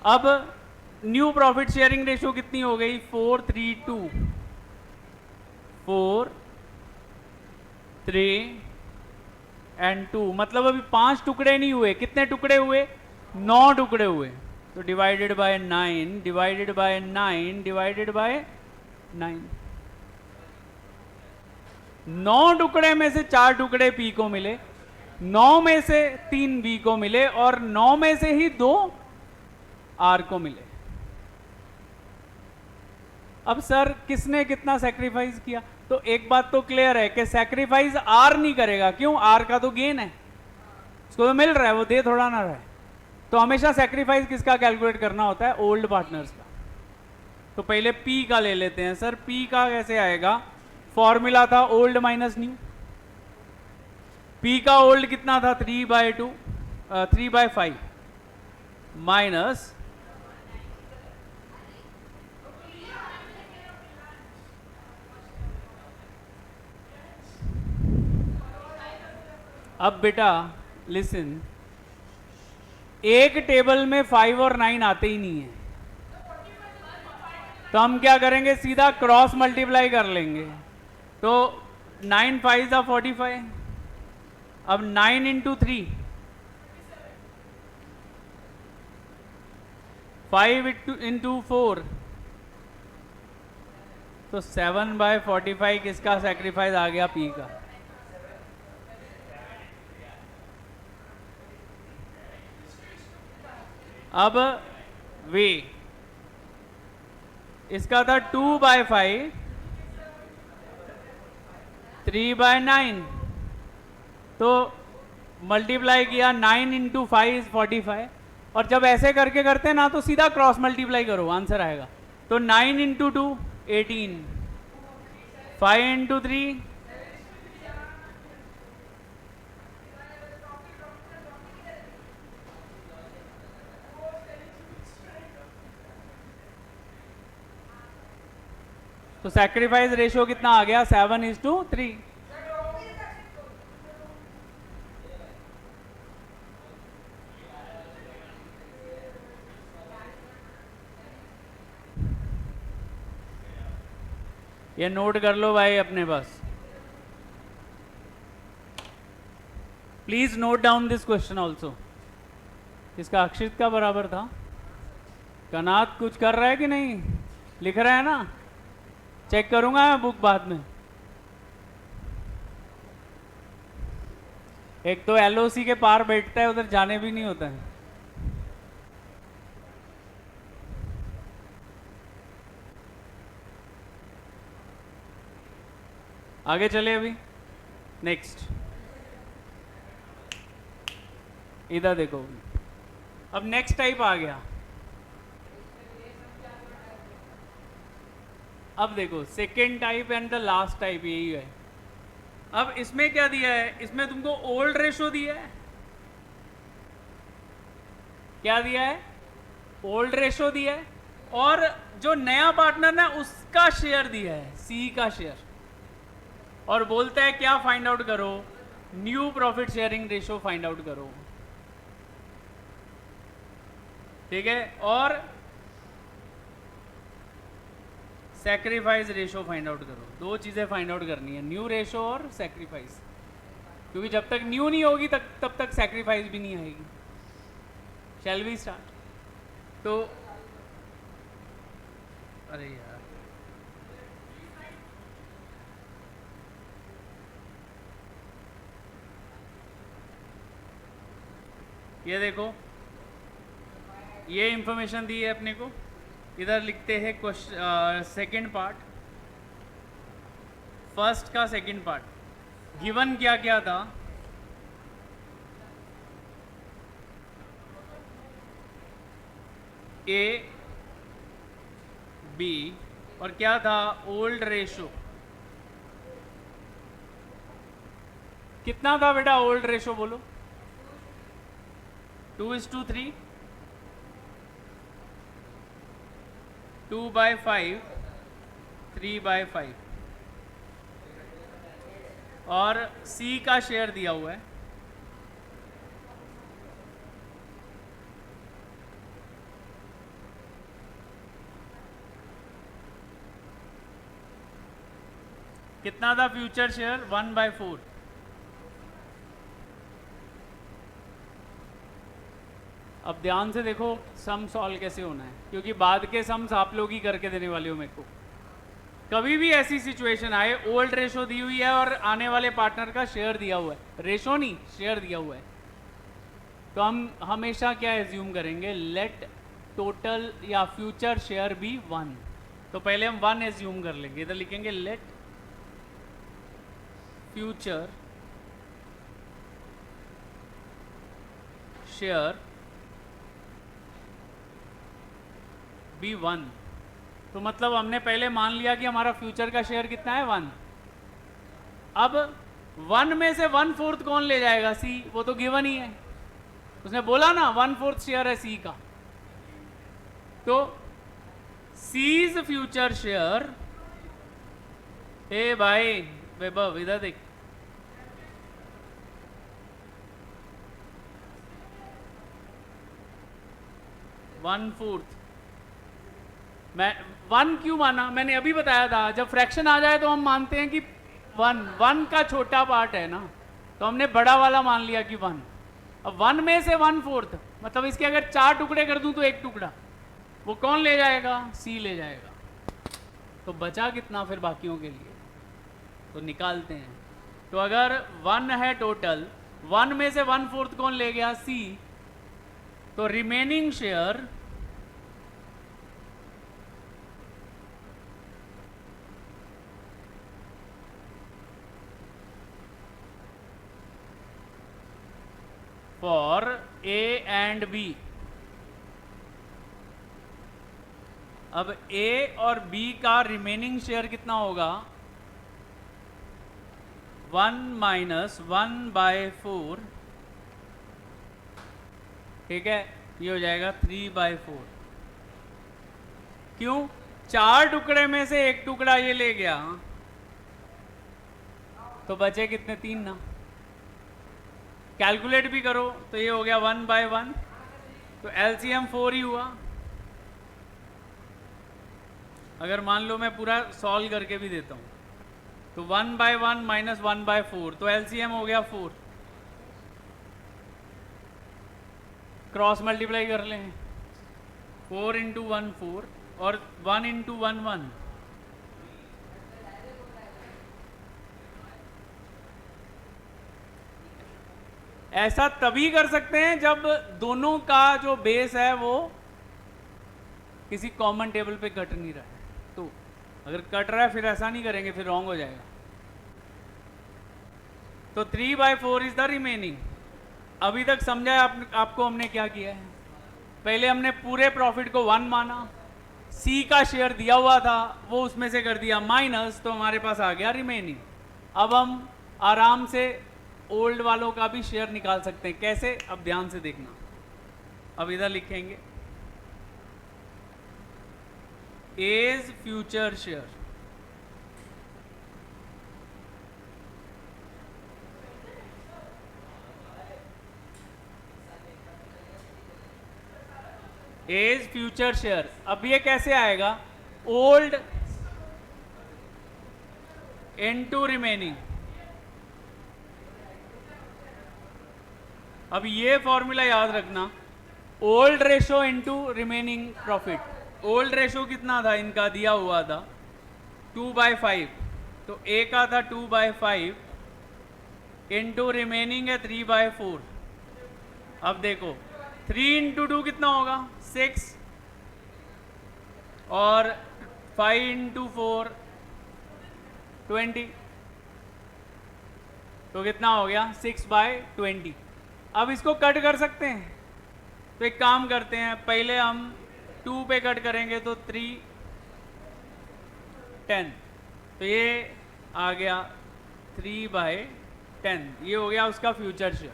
अब न्यू प्रॉफिट शेयरिंग रेशियो कितनी हो गई, 4:3:2, 4, 3 एंड 2, मतलब अभी 5 टुकड़े नहीं हुए, कितने टुकड़े हुए, 9 टुकड़े हुए। तो divided by 9, divided by 9, divided by 9, 9 टुकड़े में से 4 टुकड़े पी को मिले, 9 में से 3 बी को मिले, और 9 में से ही 2 आर को मिले। अब सर किसने कितना सैक्रिफाइस किया, तो एक बात तो क्लियर है कि सैक्रिफाइस आर नहीं करेगा। क्यों? आर का तो गेन है, उसको तो मिल रहा है, वो दे थोड़ा ना रहा है। तो हमेशा सैक्रिफाइस किसका कैलकुलेट करना होता है, ओल्ड पार्टनर्स का। तो पहले पी का ले लेते हैं। सर पी का कैसे आएगा, फॉर्मूला था ओल्ड माइनस न्यू। पी का ओल्ड कितना था, 3/5 माइनस अब बेटा लिसन, एक टेबल में 5 और 9 आते ही नहीं है, तो हम क्या करेंगे, सीधा क्रॉस मल्टीप्लाई कर लेंगे। तो 9 5 ज़ा 45, अब 9 इंटू 3, 5 इंटू 4, तो 7/45 किसका सैक्रिफाइस आ गया, पी का। अब वे इसका था 2/5, 3/9, तो मल्टीप्लाई किया, 9 इंटू 5 45, और जब ऐसे करके करते हैं ना तो सीधा क्रॉस मल्टीप्लाई करो, आंसर आएगा। तो 9 इंटू 2 18, 5 इंटू 3 तो सैक्रिफाइस रेशियो कितना आ गया, 7:3। ये नोट कर लो भाई अपने पास, please note down this question also. इसका अक्षित का बराबर था। कनात कुछ कर रहा है कि नहीं, लिख रहा है ना, चेक करूंगा मैं बुक बाद में। एक तो एलओसी के पार बैठता है, उधर जाने भी नहीं होता है। आगे चले अभी नेक्स्ट, इधर देखो, अब नेक्स्ट टाइप आ गया। अब देखो second type and the last type यही है। अब इसमें क्या दिया है, इसमें तुमको ओल्ड रेशो दिया है, क्या दिया है, ओल्ड रेशो दिया है, और जो नया पार्टनर ना उसका शेयर दिया है, सी का शेयर, और बोलता है क्या फाइंड आउट करो, new profit sharing ratio find out करो, ठीक है। और सैक्रिफाइस रेशो फाइंड आउट करो। दो चीज़ें फाइंड आउट करनी है, न्यू रेशो और सैक्रिफाइस, क्योंकि जब तक न्यू नहीं होगी तब तक सैक्रिफाइस भी नहीं आएगी। Shall we start? तो अरे यार, ये देखो, ये इंफॉर्मेशन दी है अपने को। इधर लिखते हैं क्वेश्चन सेकंड पार्ट, फर्स्ट का सेकंड पार्ट। गिवन क्या क्या था? ए बी, और क्या था? Old ratio. कितना था बेटा ओल्ड रेशो, बोलो? 2:3, 2/5, 3/5, और सी का शेयर दिया हुआ है कितना था फ्यूचर शेयर? 1/4। अब ध्यान से देखो सम सॉल्व कैसे होना है, क्योंकि बाद के सम्स आप लोग ही करके देने वाले हो मेरे को। कभी भी ऐसी सिचुएशन आए, ओल्ड रेशो दी हुई है और आने वाले पार्टनर का शेयर दिया हुआ है, रेशो नहीं शेयर दिया हुआ है, तो हम हमेशा क्या एज्यूम करेंगे? लेट टोटल या फ्यूचर शेयर बी 1। तो पहले हम 1 एज्यूम कर लेंगे, इधर लिखेंगे लेट फ्यूचर शेयर बी 1। तो मतलब हमने पहले मान लिया कि हमारा फ्यूचर का शेयर कितना है? 1। अब 1 में से 1/4 कौन ले जाएगा? सी। वो तो गिवन ही है, उसने बोला ना 1/4 शेयर है सी का। तो सीज फ्यूचर शेयर, ए भाई वैभव इधर देख, वन फोर्थ। मैं 1 क्यों माना? मैंने अभी बताया था, जब फ्रैक्शन आ जाए तो हम मानते हैं कि 1 का छोटा पार्ट है ना, तो हमने बड़ा वाला मान लिया कि 1। अब 1 में से 1/4, मतलब इसके अगर 4 टुकड़े कर दूं तो 1 टुकड़ा, वो कौन ले जाएगा? सी ले जाएगा। तो बचा कितना फिर बाकियों के लिए? तो निकालते हैं। तो अगर 1 है टोटल, 1 में से 1/4 कौन ले गया? सी। तो remaining share for A and B. अब ए और बी का रिमेनिंग शेयर कितना होगा? 1 - 1/4, ठीक है, ये हो जाएगा 3/4। क्यों? 4 टुकड़े में से 1 टुकड़ा ये ले गया, तो बचे कितने? 3 ना। कैलकुलेट भी करो तो ये हो गया 1/1, तो एलसीएम 4 ही हुआ। अगर मान लो मैं पूरा सॉल्व करके भी देता हूं, तो 1/1 - 1/4, तो एलसीएम हो गया 4। क्रॉस मल्टीप्लाई कर लें, 4 × 1 4 और 1 × 1 1। ऐसा तभी कर सकते हैं जब दोनों का जो बेस है वो किसी कॉमन टेबल पे कट नहीं रहा है। तो अगर कट रहा है फिर ऐसा नहीं करेंगे, फिर रॉन्ग हो जाएगा। तो 3/4 इज द रिमेनिंग। अभी तक समझा है आपको हमने क्या किया है? पहले हमने पूरे प्रॉफिट को 1 माना, सी का शेयर दिया हुआ था वो उसमें से कर दिया माइनस, तो हमारे पास आ गया रिमेनिंग। अब हम आराम से ओल्ड वालों का भी शेयर निकाल सकते हैं। कैसे? अब ध्यान से देखना। अब इधर लिखेंगे as future share, as future share. अब ये कैसे आएगा? Old into remaining. अब ये फॉर्मूला याद रखना, old ratio into remaining profit. Old ratio कितना था इनका, दिया हुआ था 2/5, तो ए का था 2/5 इनटू रिमेनिंग है 3/4। अब देखो 3 इंटू 2 कितना होगा 6, और 5 इंटू 4 20, तो कितना हो गया 6/20। अब इसको कट कर सकते हैं, तो एक काम करते हैं, पहले हम 2 पे कट करेंगे तो 3 10, तो ये आ गया 3/10, ये हो गया उसका फ्यूचर शेयर।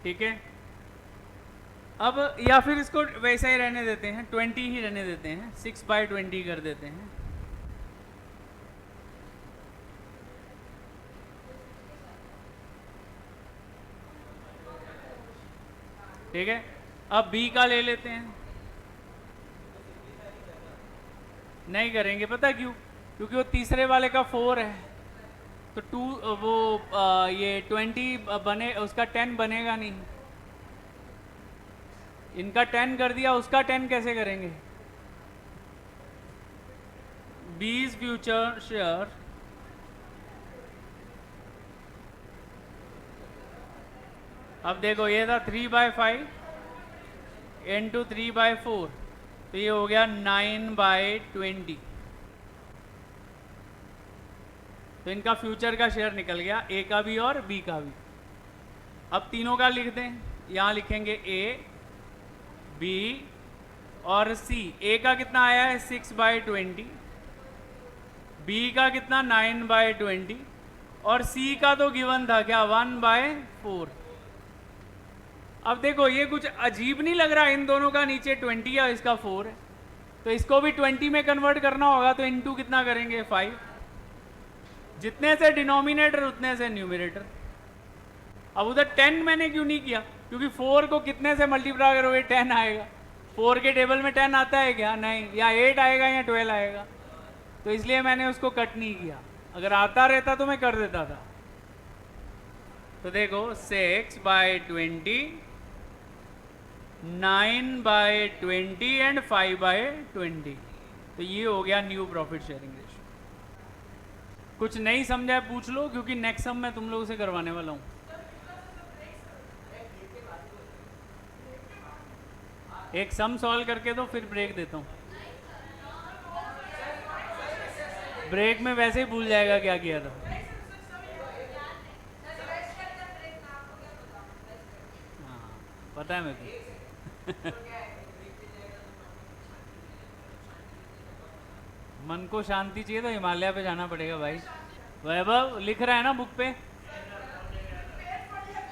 ठीक है, अब या फिर इसको वैसा ही रहने देते हैं, 20 ही रहने देते हैं, 6/20 कर देते हैं। ठीक है, अब बी का ले लेते हैं। नहीं करेंगे, पता क्यों, क्योंकि वो तीसरे वाले का 4 है, तो 2 वो ये 20 बने, उसका 10 बनेगा नहीं। इनका 10 कर दिया, उसका 10 कैसे करेंगे। बीज फ्यूचर शेयर अब देखो ये था 3/5 इंटू 3/4, तो ये हो गया 9/20, तो इनका फ्यूचर का शेयर निकल गया, ए का भी और बी का भी। अब तीनों का लिख दें, यहाँ लिखेंगे ए बी और सी। ए का कितना आया है 6/20, बी का कितना 9/20, और सी का तो गिवन था क्या 1/4। अब देखो ये कुछ अजीब नहीं लग रहा, इन दोनों का नीचे 20 है, इसका 4 है, तो इसको भी 20 में कन्वर्ट करना होगा, तो इनटू कितना करेंगे 5, जितने से डिनोमिनेटर उतने से न्यूमरेटर। अब उधर 10 मैंने क्यों नहीं किया, क्योंकि 4 को कितने से मल्टीप्लाई करोगे 10 आएगा। 4 के टेबल में 10 आता है क्या, नहीं, या 8 आएगा या 12 आएगा, तो इसलिए मैंने उसको कट नहीं किया। अगर आता रहता तो मैं कर देता था। तो देखो 6/20, 9/20 एंड 5/20, तो ये हो गया न्यू प्रॉफिट शेयरिंग रेशियो। कुछ नहीं समझा है पूछ लो, क्योंकि नेक्स्ट सम मैं तुम लोगों से करवाने वाला हूँ। एक सम सॉल्व करके तो फिर ब्रेक देता हूँ। ब्रेक में वैसे ही भूल जाएगा क्या किया था। हाँ पता है मेरे को। मन को शांति चाहिए तो हिमालय पे जाना पड़ेगा भाई। वैभव लिख रहा है ना बुक पे,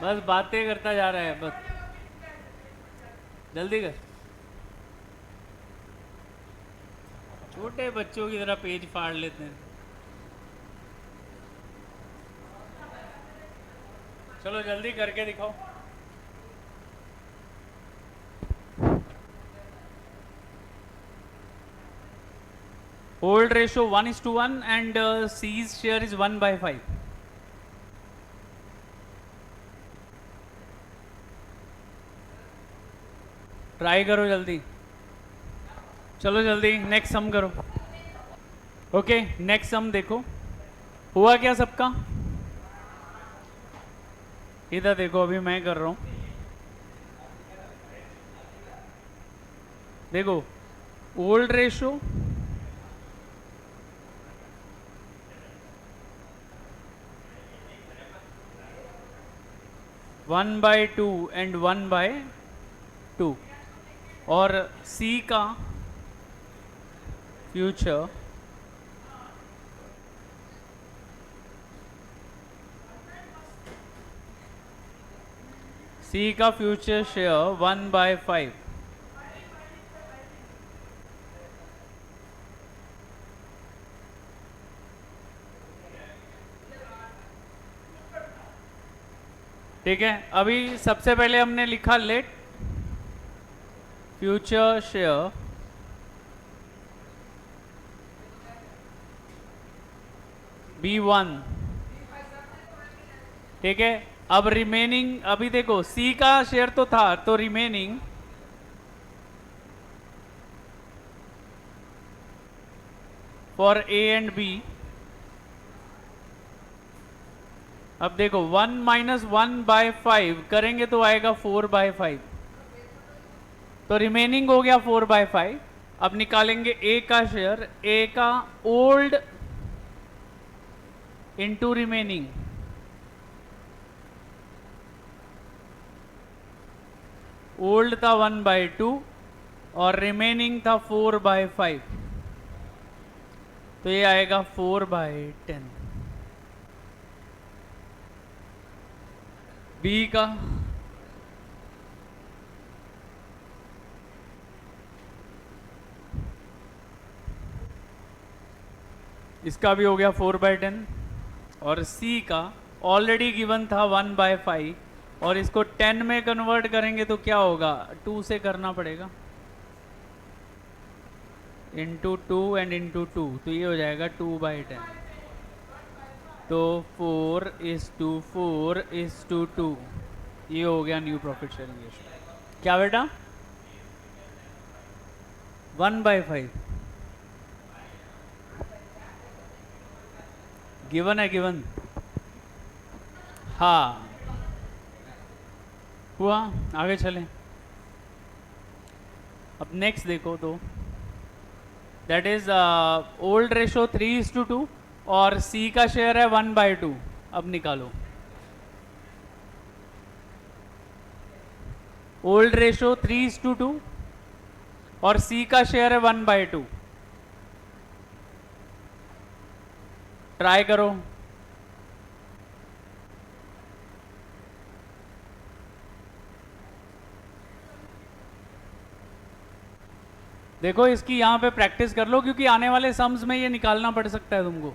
बस बातें करता जा रहा है, बस जल्दी कर। छोटे बच्चों की तरह पेज फाड़ लेते हैं। चलो जल्दी करके दिखाओ। Old ratio 1:1 and C's share is 1/5. Try करो जल्दी, चलो जल्दी नेक्स्ट सम करो। ओके नेक्स्ट सम देखो, हुआ क्या सबका, इधर देखो, अभी मैं कर रहा हूँ। देखो ओल्ड रेशो 1/2 एंड 1/2, और C का फ्यूचर शेयर 1/5। ठीक है, अभी सबसे पहले हमने लिखा लेट फ्यूचर शेयर B1, ठीक है। अब रिमेनिंग, अभी देखो सी का शेयर तो था, तो remaining for A and B, अब देखो 1 माइनस 1/5 करेंगे तो आएगा 4/5, तो रिमेनिंग हो गया 4/5। अब निकालेंगे ए का शेयर, ए का ओल्ड इंटू रिमेनिंग, ओल्ड था 1/2 और रिमेनिंग था 4/5, तो ये आएगा 4/10। बी का इसका भी हो गया 4/10, और सी का ऑलरेडी गिवन था 1/5, और इसको 10 में कन्वर्ट करेंगे तो क्या होगा, 2 से करना पड़ेगा, इंटू 2 एंड इंटू 2, तो ये हो जाएगा 2/10। तो 4:4:2, ये हो गया न्यू प्रॉफिट शेयरिंग रेशियो। क्या बेटा, 1/5 गिवन है, गिवन, हाँ हुआ। आगे चलें, अब नेक्स्ट देखो तो दैट इज ओल्ड रेशो 3:2 और सी का शेयर है 1/2। अब निकालो ओल्ड रेशो 3:2 और सी का शेयर है 1/2, ट्राई करो। देखो इसकी यहां पे प्रैक्टिस कर लो, क्योंकि आने वाले सम्स में ये निकालना पड़ सकता है तुमको।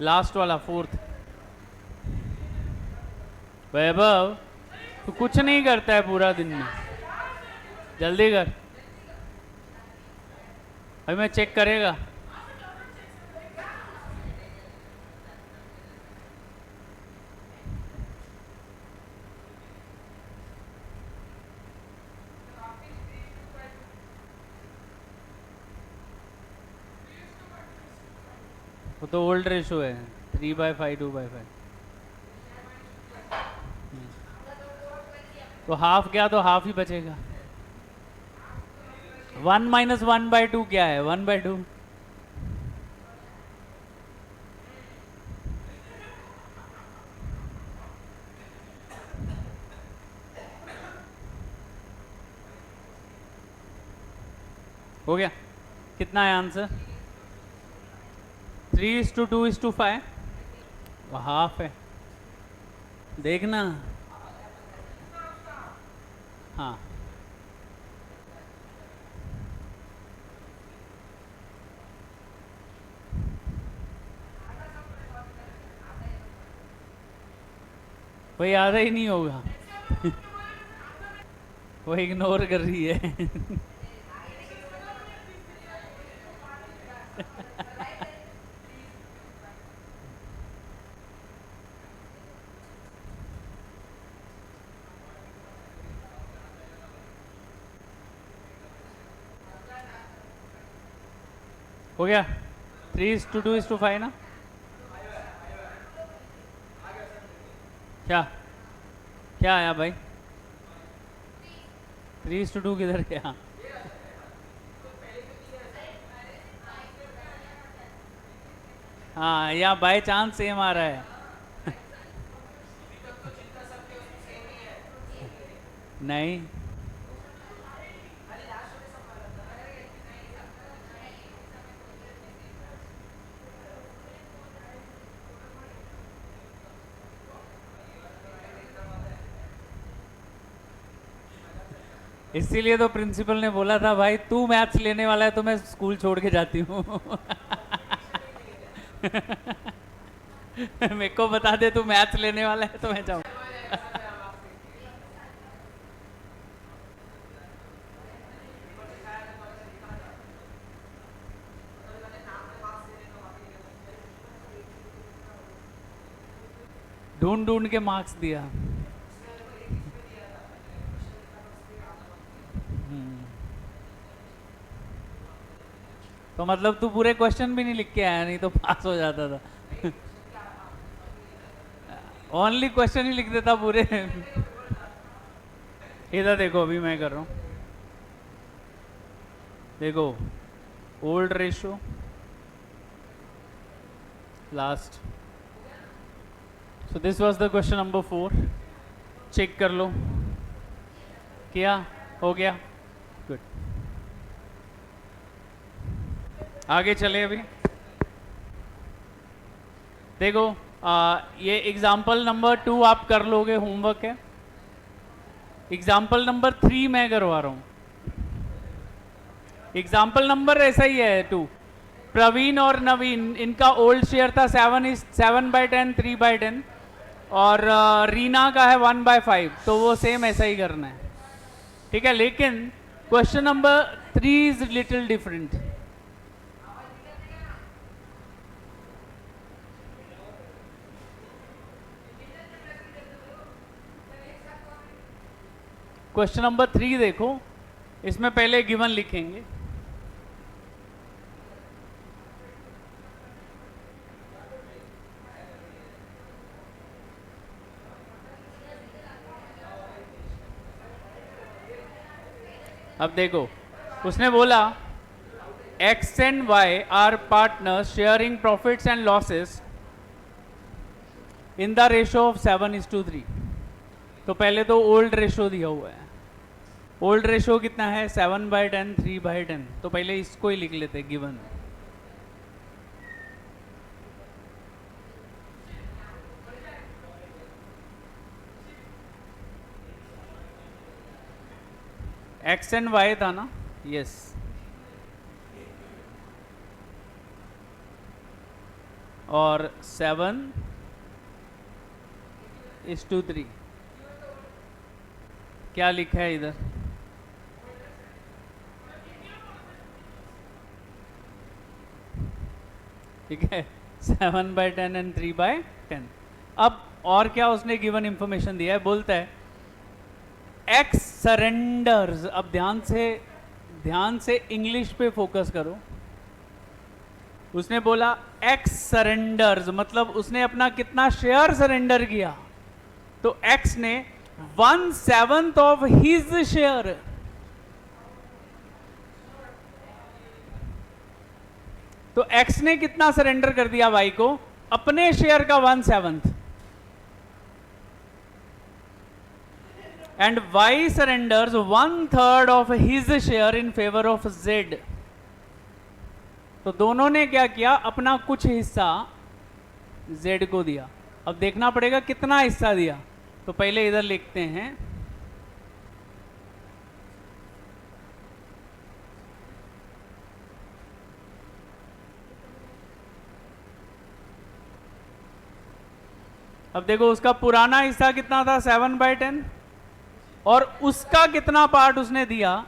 लास्ट वाला 4th, वैभव तू कुछ नहीं करता है पूरा दिन में, जल्दी कर, अभी मैं चेक करेगा। वो तो ओल्ड रेशो है, 3/5 2/5, तो हाफ गया तो हाफ ही बचेगा। 1 माइनस 1/2 क्या है, 1/2। हो गया, कितना है आंसर, 3:2:5, वो हाफ है, देखना। हाँ वही आधा ही नहीं होगा वो इग्नोर कर रही है हो गया 3:2:5 ना, क्या क्या आया भाई, 3:2 किधर गया, हाँ या बाय चांस सेम आ रहा है नहीं, इसीलिए तो प्रिंसिपल ने बोला था भाई तू मैथ्स लेने वाला है तो मैं स्कूल छोड़ के जाती हूँ मेरे को बता दे तू मैथ्स लेने वाला है तो मैं जाऊँ ढूंढ ढूंढ के मार्क्स दिया। तो मतलब तू पूरे क्वेश्चन भी नहीं लिख के आया, नहीं तो पास हो जाता था। ओनली क्वेश्चन ही लिख देता पूरे। इधर देखो, अभी मैं कर रहा हूं, देखो old ratio last. So this was the question number 4। Check कर लो, किया, हो गया, गुड। आगे चले। अभी देखो, ये एग्जाम्पल नंबर 2 आप कर लोगे, होमवर्क है। एग्जाम्पल नंबर 3 मैं करवा रहा हूं। एग्जाम्पल नंबर ऐसा ही है 2। प्रवीण और नवीन, इनका ओल्ड शेयर था 7/10, 3/10, और रीना का है 1/5। तो वो सेम ऐसा ही करना है, ठीक है। लेकिन question number 3 is little different. Question number 3 देखो, इसमें पहले गिवन लिखेंगे। अब देखो, उसने बोला X and Y are partners sharing profits and losses in the ratio of 7:3। तो पहले तो ओल्ड रेशो दिया हुआ है। ओल्ड रेशो कितना है? 7/10, 3/10। तो पहले इसको ही लिख लेते गिवन। X एंड Y था ना, यस। और 7:3 क्या लिखा है इधर? ठीक है, 7/10 एंड 3/10। अब और क्या उसने गिवन इंफॉर्मेशन दिया है? बोलता है X सरेंडर्स। अब ध्यान से इंग्लिश पे फोकस करो। उसने बोला X सरेंडर्स, मतलब उसने अपना कितना शेयर सरेंडर किया? तो X ने 1/7 ऑफ हिज शेयर, तो X ने कितना सरेंडर कर दिया Y को? अपने शेयर का 1/7। And Y surrenders 1/3 of his share in favour of Z। तो दोनों ने क्या किया? अपना कुछ हिस्सा Z को दिया। अब देखना पड़ेगा कितना हिस्सा दिया। तो पहले इधर लिखते हैं, अब देखो उसका पुराना हिस्सा कितना था? 7/10। और उसका कितना पार्ट उसने दिया?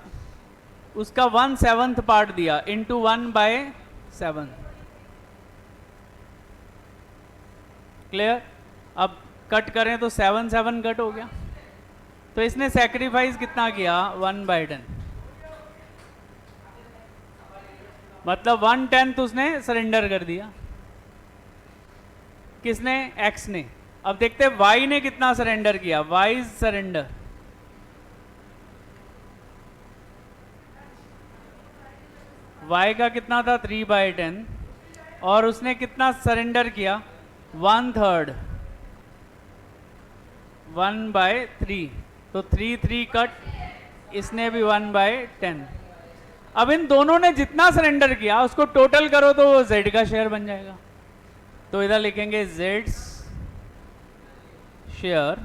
उसका 1/7 पार्ट दिया इंटू 1/7। क्लियर? अब कट करें तो 7/7 कट हो गया। तो इसने सैक्रिफाइस कितना किया? 1/10। मतलब 1/10 उसने सरेंडर कर दिया। किसने? X ने। अब देखते हैं Y ने कितना सरेंडर किया। Y सरेंडर, Y का कितना था? 3/10। और उसने कितना सरेंडर किया? 1/3, 1/3। तो 3 कट, इसने भी 1/10। अब इन दोनों ने जितना सरेंडर किया उसको टोटल करो तो वो Z का शेयर बन जाएगा। तो इधर लिखेंगे Z शेयर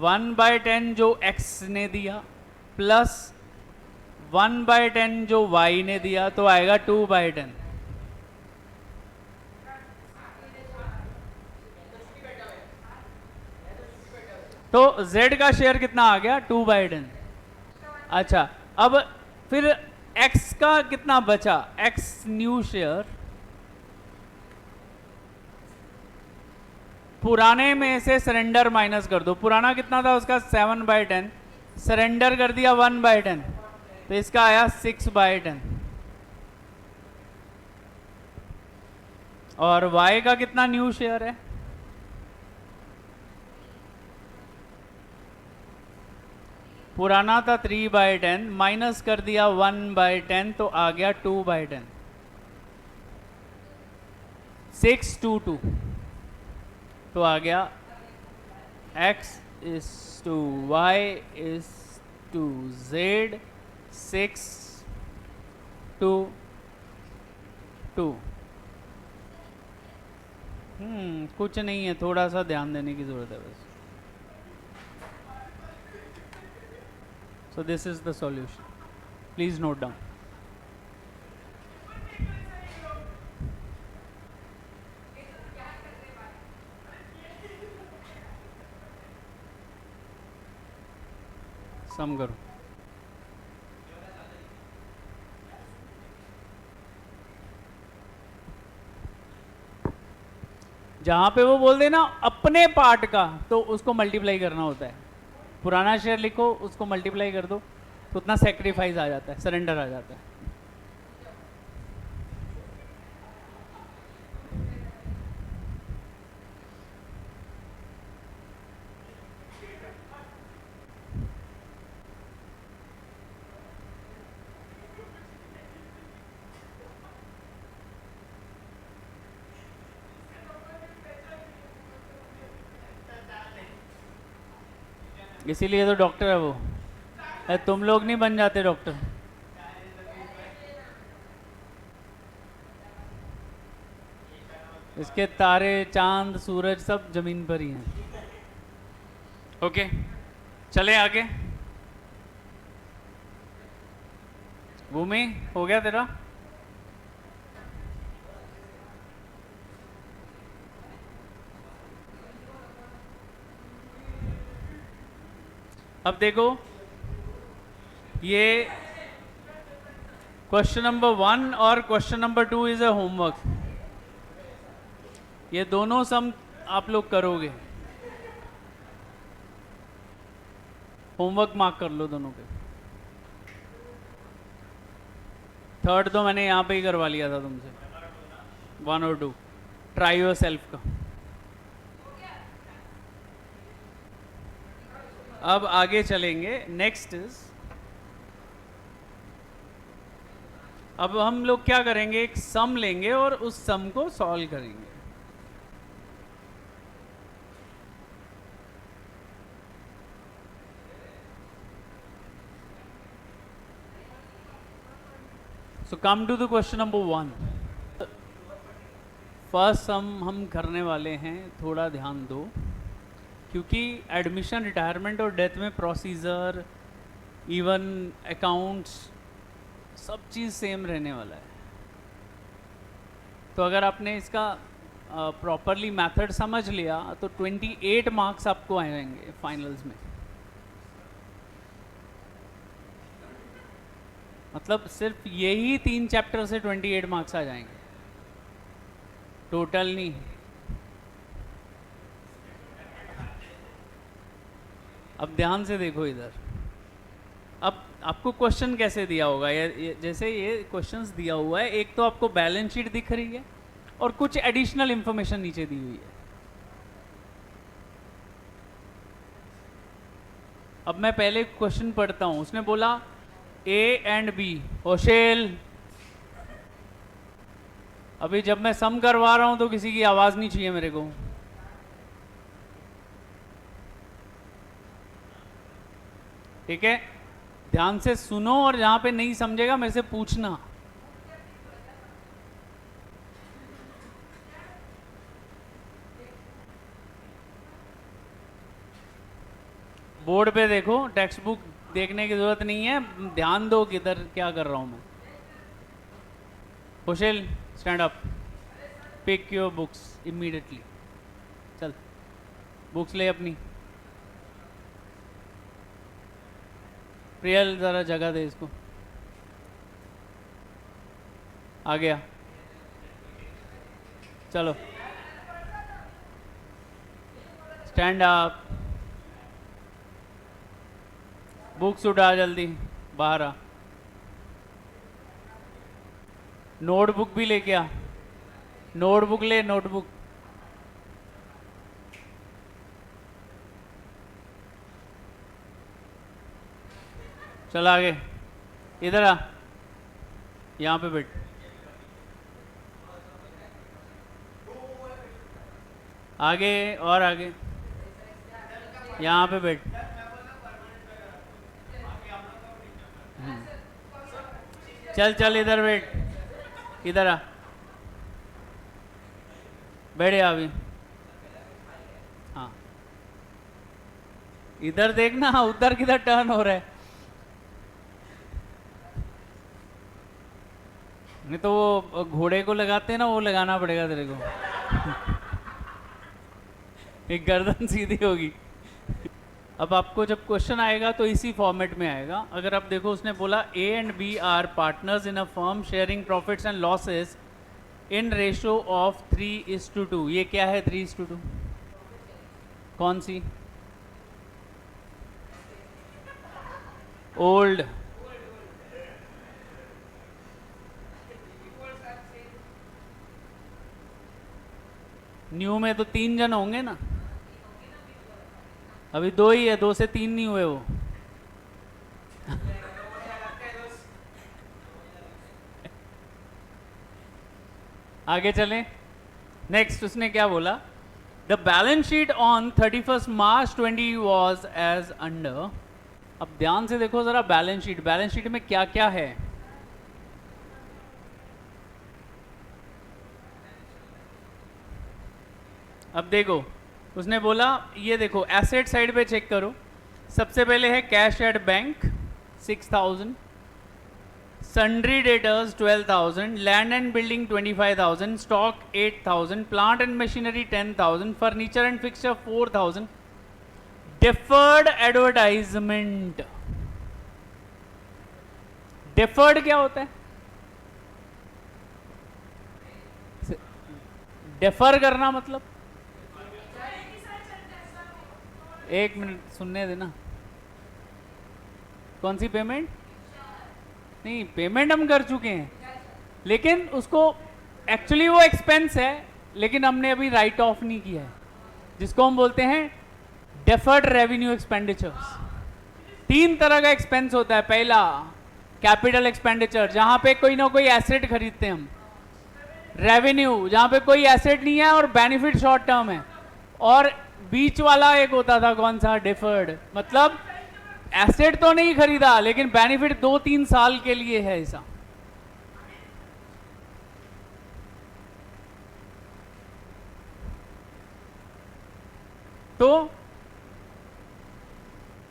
1/10 जो X ने दिया प्लस 1/10 जो Y ने दिया, तो आएगा 2/10। तो Z का शेयर कितना आ गया? 2/10। अच्छा, अब फिर X का कितना बचा? X न्यू शेयर पुराने में से सरेंडर माइनस कर दो। पुराना कितना था उसका 7/10, सरेंडर कर दिया 1/10, तो इसका आया 6/10। और y का कितना न्यू शेयर है? पुराना था 3/10, माइनस कर दिया 1/10, तो आ गया 2/10। 6/2 तो आ गया x is to y is to z 6/2। कुछ नहीं है, थोड़ा सा ध्यान देने की जरूरत है बस। So this is the solution. Please note down. सम करो। जहां पे वो बोल देना अपने पार्ट का, तो उसको मल्टीप्लाई करना होता है। पुराना शेयर लिखो, उसको मल्टीप्लाई कर दो, तो उतना सेक्रीफाइस आ जाता है, सरेंडर आ जाता है। इसीलिए तो डॉक्टर है वो। तुम लोग नहीं बन जाते डॉक्टर। इसके तारे, चांद, सूरज सब जमीन पर ही हैं। ओके, चले आगे। भूमि, हो गया तेरा? अब देखो, ये क्वेश्चन नंबर 1 और question number 2 is a homework. ये दोनों सम आप लोग करोगे, होमवर्क मार्क कर लो दोनों पे। थर्ड तो मैंने यहाँ पे ही करवा लिया था तुमसे, 1 और 2 ट्राई योर सेल्फ का। अब आगे चलेंगे। नेक्स्ट इज, अब हम लोग क्या करेंगे, एक सम लेंगे और उस सम को सॉल्व करेंगे। So come to the question number 1। First sum हम करने वाले हैं, थोड़ा ध्यान दो, क्योंकि एडमिशन, रिटायरमेंट और डेथ में प्रोसीजर, इवन अकाउंट्स, सब चीज़ सेम रहने वाला है। तो अगर आपने इसका प्रॉपरली मेथड समझ लिया तो 28 मार्क्स आपको आएंगे फाइनल्स में। मतलब सिर्फ यही 3 चैप्टर से 28 मार्क्स आ जाएंगे, टोटल नहीं। अब ध्यान से देखो इधर। अब आपको क्वेश्चन कैसे दिया होगा, जैसे ये क्वेश्चंस दिया हुआ है, एक तो आपको बैलेंस शीट दिख रही है और कुछ एडिशनल इंफॉर्मेशन नीचे दी हुई है। अब मैं पहले क्वेश्चन पढ़ता हूं। उसने बोला A एंड B, होशेल। अभी जब मैं सम करवा रहा हूं तो किसी की आवाज नहीं चाहिए मेरे को। ठीक है, ध्यान से सुनो और जहां पे नहीं समझेगा मेरे से पूछना। बोर्ड पे देखो, टेक्स्ट बुक देखने की जरूरत नहीं है, ध्यान दो किधर क्या कर रहा हूं मैं। Kushal, stand up, pick your books immediately. चल, बुक्स ले अपनी। प्रियल, जरा जगह दे इसको। आ गया, चलो। स्टैंड अप, बुक्स उठा जल्दी, बाहर आ, नोटबुक भी लेके आ, नोटबुक ले, नोटबुक। चल आगे, इधर आ, यहाँ पे बैठ, आगे और आगे, यहाँ पे बैठ। चल चल इधर बैठ, इधर आ, बैठे अभी। हाँ, इधर देखना, उधर किधर टर्न हो रहा है। नहीं तो वो घोड़े को लगाते हैं ना, वो लगाना पड़ेगा तेरे को। एक गर्दन सीधी होगी। अब आपको जब क्वेश्चन आएगा तो इसी फॉर्मेट में आएगा। अगर आप देखो, उसने बोला A and B are partners in a firm sharing profits and losses in ratio of 3:2। ये क्या है 3:2? कौन सी? ओल्ड। न्यू में तो 3 जन होंगे ना, अभी 2 ही है, 2 से 3 नहीं हुए वो। आगे चलें। नेक्स्ट उसने क्या बोला, the balance sheet on 31 March 20 was as under. अब ध्यान से देखो जरा, बैलेंस शीट, बैलेंस शीट में क्या क्या है। अब देखो, उसने बोला, ये देखो एसेट साइड पे चेक करो। सबसे पहले है cash at bank 6000, sundry debtors 12,000, land and building 25,000, stock 8,000, plant and machinery 10,000, furniture and fixture 4,000, deferred advertisement. Deferred क्या होता है? डिफर करना मतलब, एक मिनट सुनने देना। कौन सी पेमेंट? नहीं, पेमेंट हम कर चुके हैं, लेकिन उसको एक्चुअली वो एक्सपेंस है, लेकिन हमने अभी राइट ऑफ नहीं किया है, जिसको हम बोलते हैं डेफर्ड रेवेन्यू एक्सपेंडिचर्स। 3 तरह का एक्सपेंस होता है। पहला कैपिटल एक्सपेंडिचर, जहां पे कोई ना कोई एसेट खरीदते हैं हम। रेवेन्यू, जहां पे कोई एसेट नहीं है और बेनिफिट शॉर्ट टर्म है। और बीच वाला एक होता था, कौन सा? डिफर्ड, मतलब एसेट तो नहीं खरीदा लेकिन बेनिफिट 2-3 साल के लिए है ऐसा। तो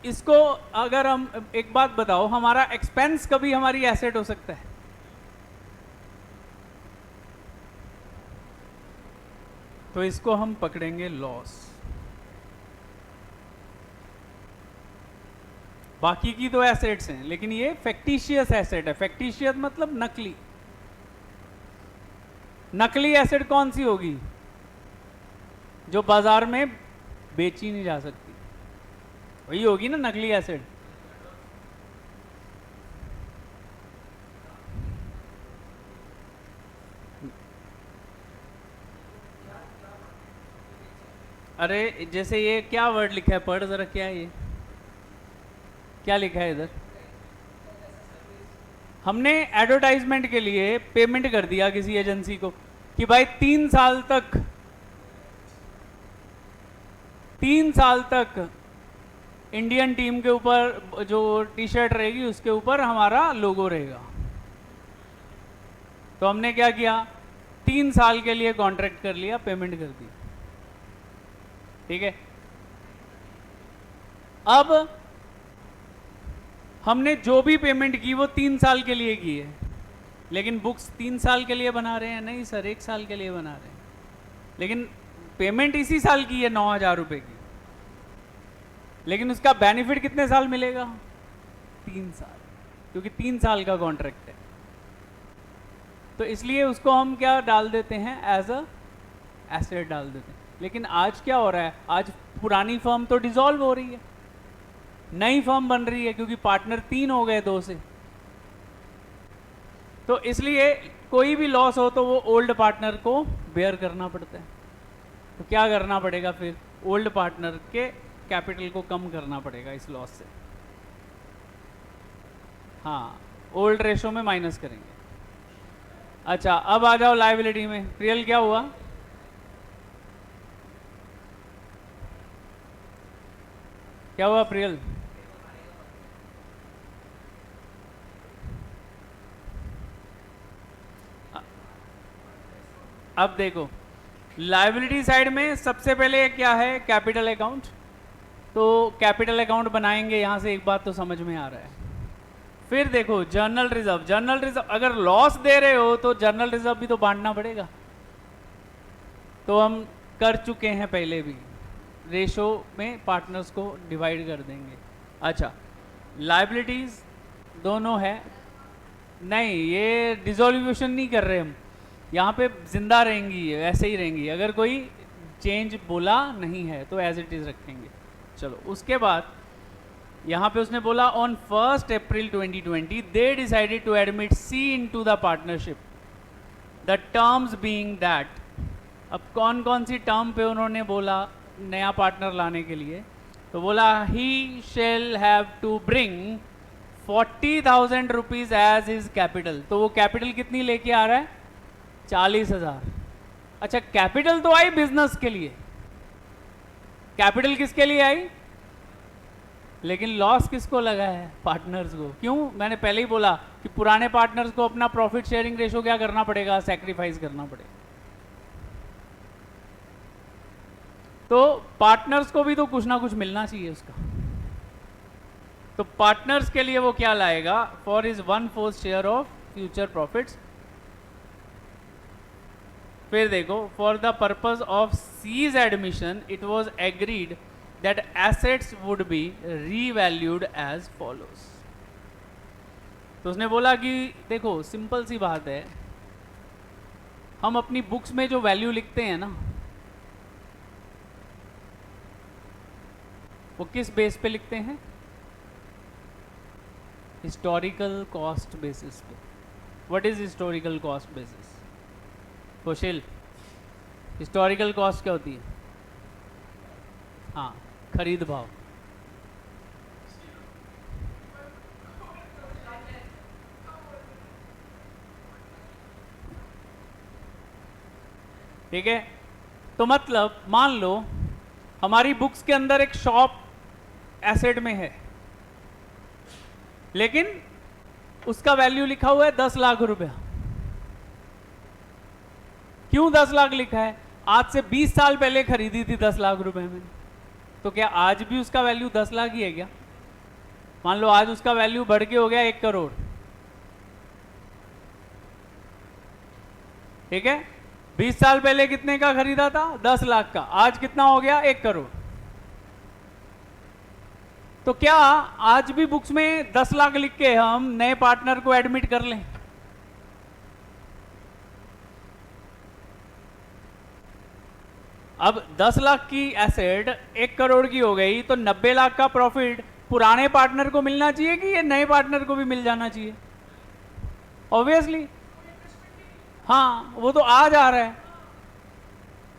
इसको अगर हम एक बात बताओ, हमारा एक्सपेंस कभी हमारी एसेट हो सकता है? तो इसको हम पकड़ेंगे लॉस। बाकी की तो एसेट्स हैं, लेकिन ये फैक्टिशियस एसेट है। फैक्टिशियस मतलब नकली। नकली एसेट कौन सी होगी? जो बाजार में बेची नहीं जा सकती, वही होगी ना नकली एसेट। अरे जैसे ये क्या वर्ड लिखा है, पढ़ जरा, क्या है ये, क्या लिखा है इधर? हमने एडवर्टाइजमेंट के लिए पेमेंट कर दिया किसी एजेंसी को कि भाई 3 साल तक इंडियन टीम के ऊपर जो टी शर्ट रहेगी उसके ऊपर हमारा लोगो रहेगा। तो हमने क्या किया, 3 साल के लिए कॉन्ट्रैक्ट कर लिया, पेमेंट कर दी, ठीक है। अब हमने जो भी पेमेंट की वो 3 साल के लिए की है, लेकिन बुक्स 3 साल के लिए बना रहे हैं? नहीं सर, 1 साल के लिए बना रहे हैं, लेकिन पेमेंट इसी साल की है 9,000 रुपए की, लेकिन उसका बेनिफिट कितने साल मिलेगा? 3 साल, क्योंकि 3 साल का कॉन्ट्रैक्ट है। तो इसलिए उसको हम क्या डाल देते हैं, एज अ एसेट डाल देते हैं। लेकिन आज क्या हो रहा है, आज पुरानी फर्म तो डिसॉल्व हो रही है, नई फर्म बन रही है, क्योंकि पार्टनर 3 हो गए 2 से। तो इसलिए कोई भी लॉस हो तो वो ओल्ड पार्टनर को बेयर करना पड़ता है। तो क्या करना पड़ेगा फिर, ओल्ड पार्टनर के कैपिटल को कम करना पड़ेगा इस लॉस से। हाँ, ओल्ड रेशो में माइनस करेंगे। अच्छा, अब आ जाओ लायबिलिटी में। प्रियल क्या हुआ? क्या हुआ प्रियल? अब देखो, लायबिलिटी साइड में सबसे पहले क्या है, कैपिटल अकाउंट। तो कैपिटल अकाउंट बनाएंगे, यहां से एक बात तो समझ में आ रहा है। फिर देखो जर्नल रिजर्व। जर्नल रिजर्व अगर लॉस दे रहे हो तो जर्नल रिजर्व भी तो बांटना पड़ेगा, तो हम कर चुके हैं पहले भी, रेशो में पार्टनर्स को डिवाइड कर देंगे। अच्छा, लायबिलिटीज दोनों है, नहीं ये डिसोल्यूशन नहीं कर रहे हम, यहाँ पे जिंदा रहेंगी, ऐसे ही रहेंगी। अगर कोई चेंज बोला नहीं है तो एज इट इज रखेंगे। चलो, उसके बाद यहाँ पे उसने बोला on 1 April 2020 they decided to admit C into the partnership, the terms being that. अब कौन कौन सी टर्म पे उन्होंने बोला नया पार्टनर लाने के लिए? तो बोला he shall have to bring 40,000 rupees as his capital. तो वो कैपिटल कितनी लेके आ रहा है? 40,000। अच्छा, कैपिटल तो आई बिजनेस के लिए, कैपिटल किसके लिए आई? लेकिन लॉस किसको लगा है? पार्टनर्स को। क्यों? मैंने पहले ही बोला कि पुराने पार्टनर्स को अपना प्रॉफिट शेयरिंग रेशो क्या करना पड़ेगा? सैक्रिफाइस करना पड़ेगा। तो पार्टनर्स को भी तो कुछ ना कुछ मिलना चाहिए उसका। तो पार्टनर्स के लिए वो क्या लाएगा? For is 1/4 share of future profits. फिर देखो, for the purpose of C's admission it was agreed that assets would be revalued as follows। तो उसने बोला कि देखो सिंपल सी बात है, हम अपनी बुक्स में जो वैल्यू लिखते हैं ना, वो किस बेस पे लिखते हैं? हिस्टोरिकल कॉस्ट बेसिस पे। What is historical cost basis? Kaushal, historical cost क्या होती है? हाँ, खरीद भाव। ठीक है, तो मतलब मान लो हमारी बुक्स के अंदर एक शॉप एसेट में है, लेकिन उसका वैल्यू लिखा हुआ है 10 लाख रुपया। क्यों 10 लाख लिखा है? आज से 20 साल पहले खरीदी थी 10 लाख रुपए में, तो क्या आज भी उसका वैल्यू 10 लाख ही है क्या? मान लो आज उसका वैल्यू बढ़ के हो गया 1 करोड़। ठीक है, 20 साल पहले कितने का खरीदा था? 10 लाख का। आज कितना हो गया? 1 करोड़। तो क्या आज भी बुक्स में 10 लाख लिख के हम नए पार्टनर को एडमिट कर लें? अब 10 लाख की एसेट 1 करोड़ की हो गई, तो 90 लाख का प्रॉफिट पुराने पार्टनर को मिलना चाहिए कि ये नए पार्टनर को भी मिल जाना चाहिए? ऑब्वियसली हाँ, वो तो आ जा रहा है,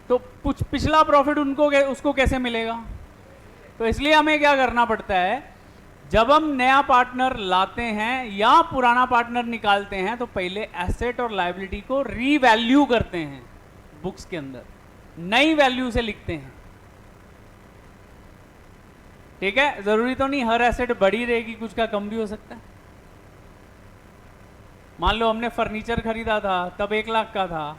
तो कुछ पिछला प्रॉफिट उनको उसको कैसे मिलेगा? तो इसलिए हमें क्या करना पड़ता है, जब हम नया पार्टनर लाते हैं या पुराना पार्टनर निकालते हैं, तो पहले एसेट और लायबिलिटी को रीवैल्यू करते हैं बुक्स के अंदर, नई वैल्यू से लिखते हैं। ठीक है, जरूरी तो नहीं हर एसेट बड़ी रहेगी, कुछ का कम भी हो सकता है। मान लो हमने फर्नीचर खरीदा था तब 1 लाख का था,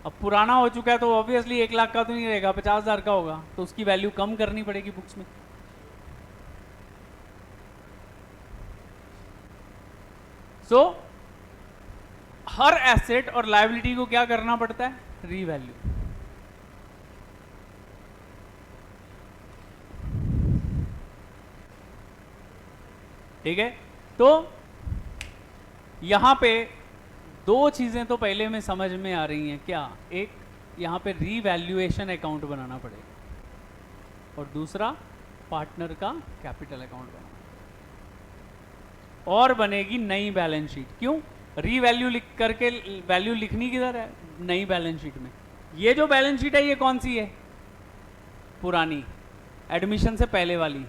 अब पुराना हो चुका है तो ऑब्वियसली 1 लाख का तो नहीं रहेगा, 50,000 का होगा, तो उसकी वैल्यू कम करनी पड़ेगी बुक्स में। सो हर एसेट और लायबिलिटी को क्या करना पड़ता है? रीवैल्यू। ठीक है, तो यहां पे 2 चीजें तो पहले में समझ में आ रही हैं। क्या? एक, यहां पे रीवैल्यूएशन अकाउंट बनाना पड़ेगा। और दूसरा पार्टनर का कैपिटल अकाउंट बनाना, और बनेगी नई बैलेंस शीट। क्यों? रीवैल्यू लिख करके वैल्यू लिखनी किधर है? नई बैलेंस शीट में। ये जो बैलेंस शीट है ये कौन सी है? पुरानी, एडमिशन से पहले वाली।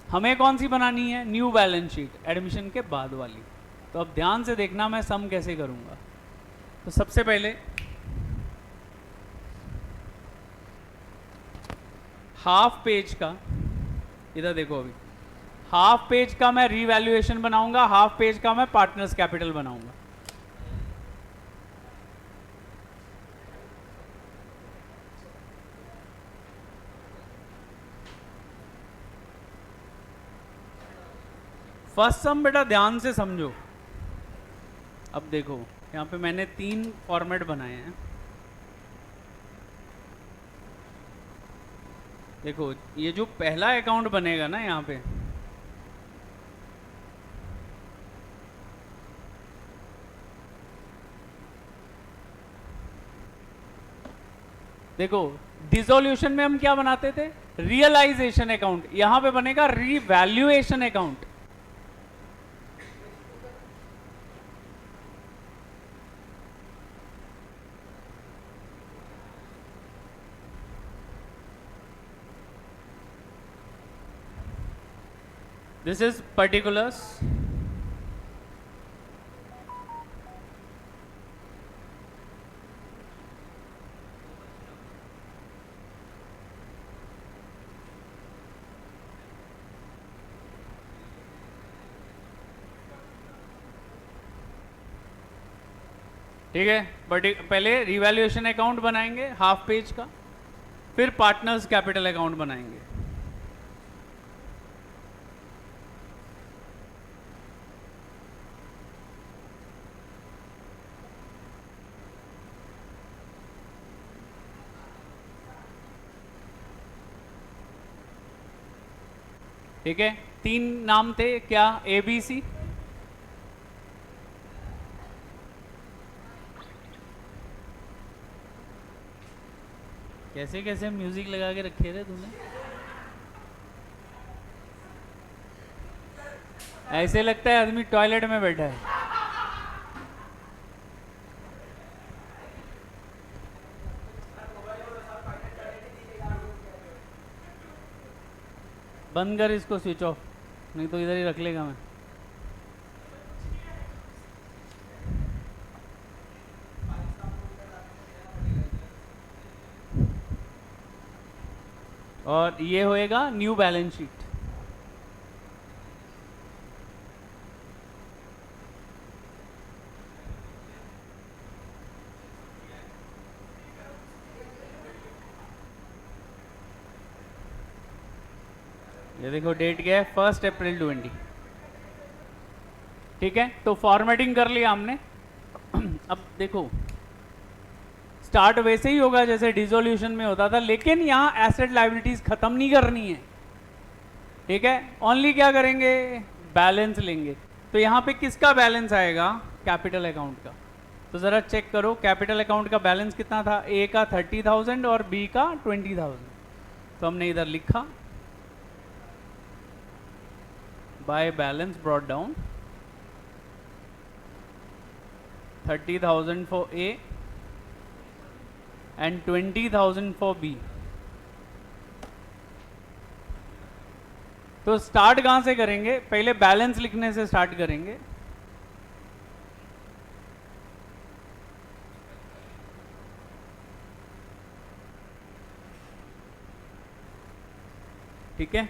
हमें कौन सी बनानी है? न्यू बैलेंस शीट, एडमिशन के बाद वाली। तो अब ध्यान से देखना मैं सम कैसे करूंगा। तो सबसे पहले हाफ पेज का, इधर देखो, अभी हाफ पेज का मैं रीवैल्यूएशन बनाऊंगा, हाफ पेज का मैं पार्टनर्स कैपिटल बनाऊंगा। फर्स्ट सम बेटा ध्यान से समझो। अब देखो यहाँ पे मैंने 3 फॉर्मेट बनाए हैं। देखो ये जो पहला अकाउंट बनेगा ना यहाँ पे, देखो डिसोल्यूशन में हम क्या बनाते थे? Realisation account. यहां पे बनेगा revaluation account. This is particulars. ठीक है, पहले रिवैल्यूएशन अकाउंट बनाएंगे हाफ पेज का, फिर पार्टनर्स कैपिटल अकाउंट बनाएंगे। ठीक है, 3 नाम थे क्या? ABC। कैसे कैसे म्यूजिक लगा के रखे थे तुमने? ऐसे लगता है आदमी टॉयलेट में बैठा है। बंद कर इसको, स्विच ऑफ, नहीं तो इधर ही रख लेगा मैं। और ये होएगा न्यू बैलेंस शीट। ये देखो डेट क्या है? 1 अप्रैल 20। ठीक है, तो फॉर्मेटिंग कर लिया हमने। अब देखो स्टार्ट वैसे ही होगा जैसे डिसोल्यूशन में होता था, लेकिन यहाँ एसेट लायबिलिटीज खत्म नहीं करनी है। ठीक है, ओनली क्या करेंगे? बैलेंस लेंगे। तो यहाँ पे किसका बैलेंस आएगा? कैपिटल अकाउंट का। तो ज़रा चेक करो कैपिटल अकाउंट का बैलेंस कितना था? ए का 30,000 और बी का 20,000। तो हमने इधर लिखा by balance brought down 30,000 for a and 20,000 for B। तो स्टार्ट कहां से करेंगे? पहले बैलेंस लिखने से स्टार्ट करेंगे। ठीक है,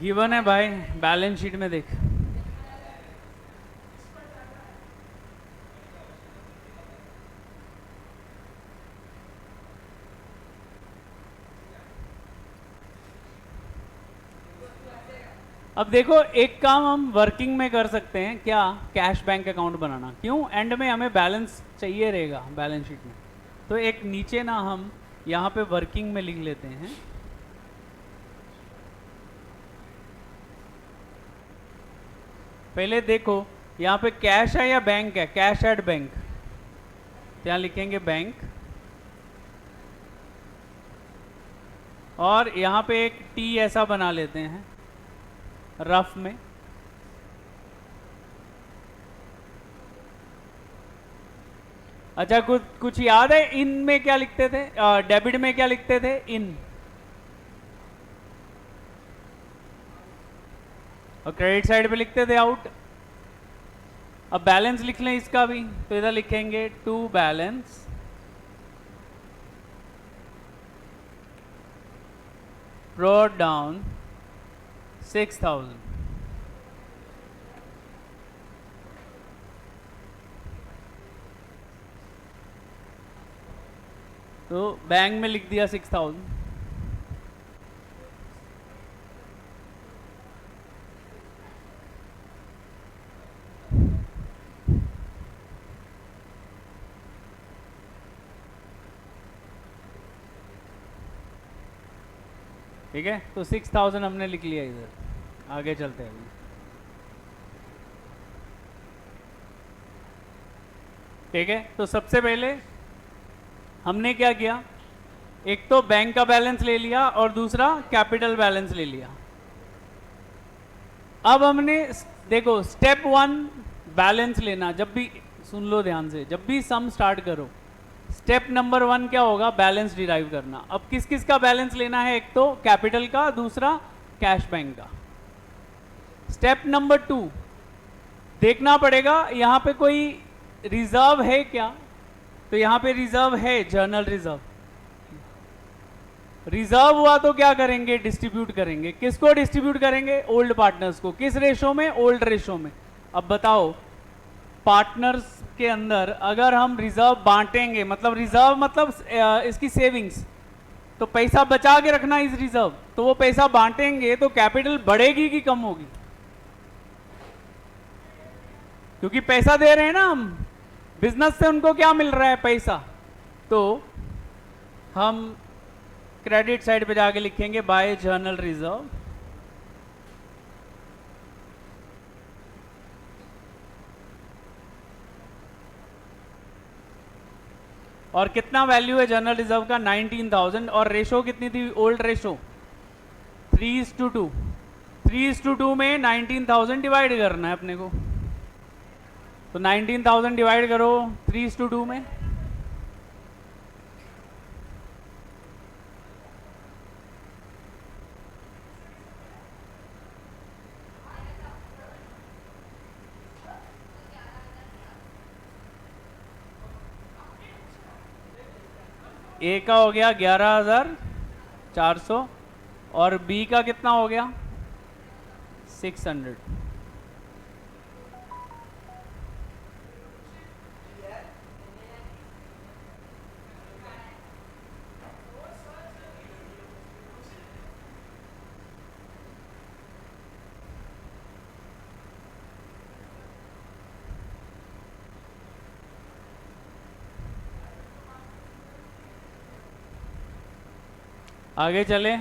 गिवन है भाई, बैलेंस शीट में देख। अब देखो एक काम हम वर्किंग में कर सकते हैं क्या? कैश बैंक अकाउंट बनाना। क्यों? एंड में हमें बैलेंस चाहिए रहेगा बैलेंस शीट में। तो एक नीचे ना हम यहाँ पे वर्किंग में लिख लेते हैं पहले देखो यहाँ पे कैश है या बैंक है? कैश एट बैंक, तो यहाँ लिखेंगे बैंक। और यहाँ पे एक टी ऐसा बना लेते हैं रफ में। अच्छा, कुछ याद है इन में क्या लिखते थे, डेबिट में क्या लिखते थे, इन, और क्रेडिट साइड पे लिखते थे आउट। अब बैलेंस लिख लें इसका भी, तो इधर लिखेंगे टू बैलेंस, brought down 6,000। तो बैंक में लिख दिया 6,000। ठीक है, तो 6,000 हमने लिख लिया इधर। आगे चलते हैं अभी। ठीक है, तो सबसे पहले हमने क्या किया, एक तो बैंक का बैलेंस ले लिया और दूसरा कैपिटल बैलेंस ले लिया। अब हमने देखो स्टेप 1 बैलेंस लेना, जब भी सुन लो ध्यान से, जब भी सम स्टार्ट करो स्टेप नंबर 1 क्या होगा, बैलेंस डिराइव करना। अब किस किस का बैलेंस लेना है, एक तो कैपिटल का, दूसरा कैश बैंक का। स्टेप नंबर 2 देखना पड़ेगा यहां पे कोई रिजर्व है क्या, तो यहां पे रिजर्व है, जर्नल रिजर्व। रिजर्व हुआ तो क्या करेंगे, डिस्ट्रीब्यूट करेंगे। किसको डिस्ट्रीब्यूट करेंगे, ओल्ड पार्टनर्स को। किस रेशो में, ओल्ड रेशो में। अब बताओ पार्टनर्स के अंदर अगर हम रिजर्व बांटेंगे, मतलब रिजर्व मतलब इसकी सेविंग्स, तो पैसा बचा के रखना इस रिजर्व, तो वो पैसा बांटेंगे तो कैपिटल बढ़ेगी कि कम होगी, क्योंकि पैसा दे रहे हैं ना हम, बिजनेस से उनको क्या मिल रहा है, पैसा। तो हम क्रेडिट साइड पे जाके लिखेंगे बाय जर्नल रिजर्व, और कितना वैल्यू है जर्नल रिजर्व का, 19,000। और रेशो कितनी थी, ओल्ड रेशो 3:2। 3:2 में 19,000 डिवाइड करना है अपने को, तो 19,000 डिवाइड करो 3:2 में, ए का हो गया 11,400 और बी का कितना हो गया 600। आगे चले,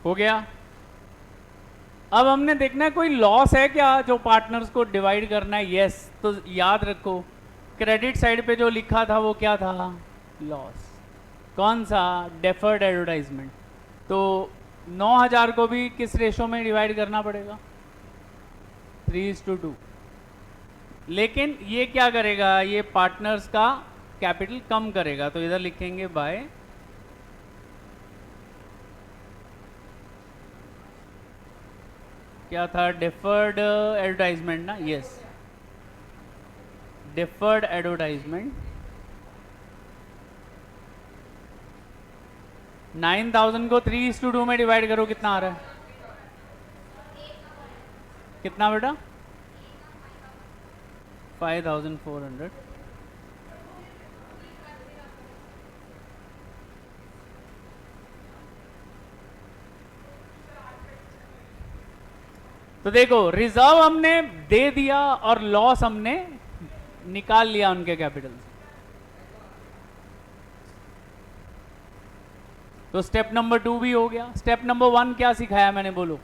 हो गया। अब हमने देखना है कोई लॉस है क्या जो पार्टनर्स को डिवाइड करना है, यस। तो याद रखो क्रेडिट साइड पे जो लिखा था वो क्या था, लॉस। कौन सा, डेफर्ड एडवर्टाइजमेंट। तो 9,000 को भी किस रेशो में डिवाइड करना पड़ेगा, 3:2। लेकिन ये क्या करेगा, ये पार्टनर्स का कैपिटल कम करेगा, तो इधर लिखेंगे बाय क्या था, डेफर्ड एडवर्टाइजमेंट ना, यस, डेफर्ड एडवर्टाइजमेंट। 9,000 को 3:2 में डिवाइड करो, कितना आ रहा है, कितना बेटा, 5,400। तो देखो रिजर्व हमने दे दिया और लॉस हमने निकाल लिया उनके कैपिटल से। तो स्टेप नंबर 2 भी हो गया। स्टेप नंबर 1 क्या सिखाया मैंने, बोलो।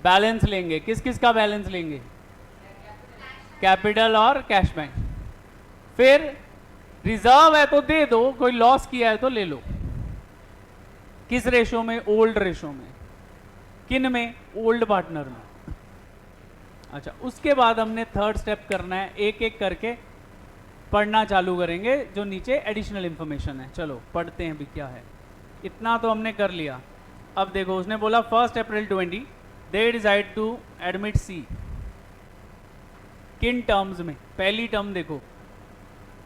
बैलेंस लेंगे, किस किस का बैलेंस लेंगे, कैपिटल और कैश बैंक। फिर रिजर्व है तो दे दो, कोई लॉस किया है तो ले लो। किस रेशो में? ओल्ड रेशो में। किन में? ओल्ड पार्टनर में। अच्छा, उसके बाद हमने थर्ड स्टेप करना है, एक एक करके पढ़ना चालू करेंगे जो नीचे एडिशनल इंफॉर्मेशन है। चलो पढ़ते हैं भी क्या है। इतना तो हमने कर लिया। अब देखो, उसने बोला 1 April 20 they decided to admit C. किन टर्म्स में? पहली टर्म देखो,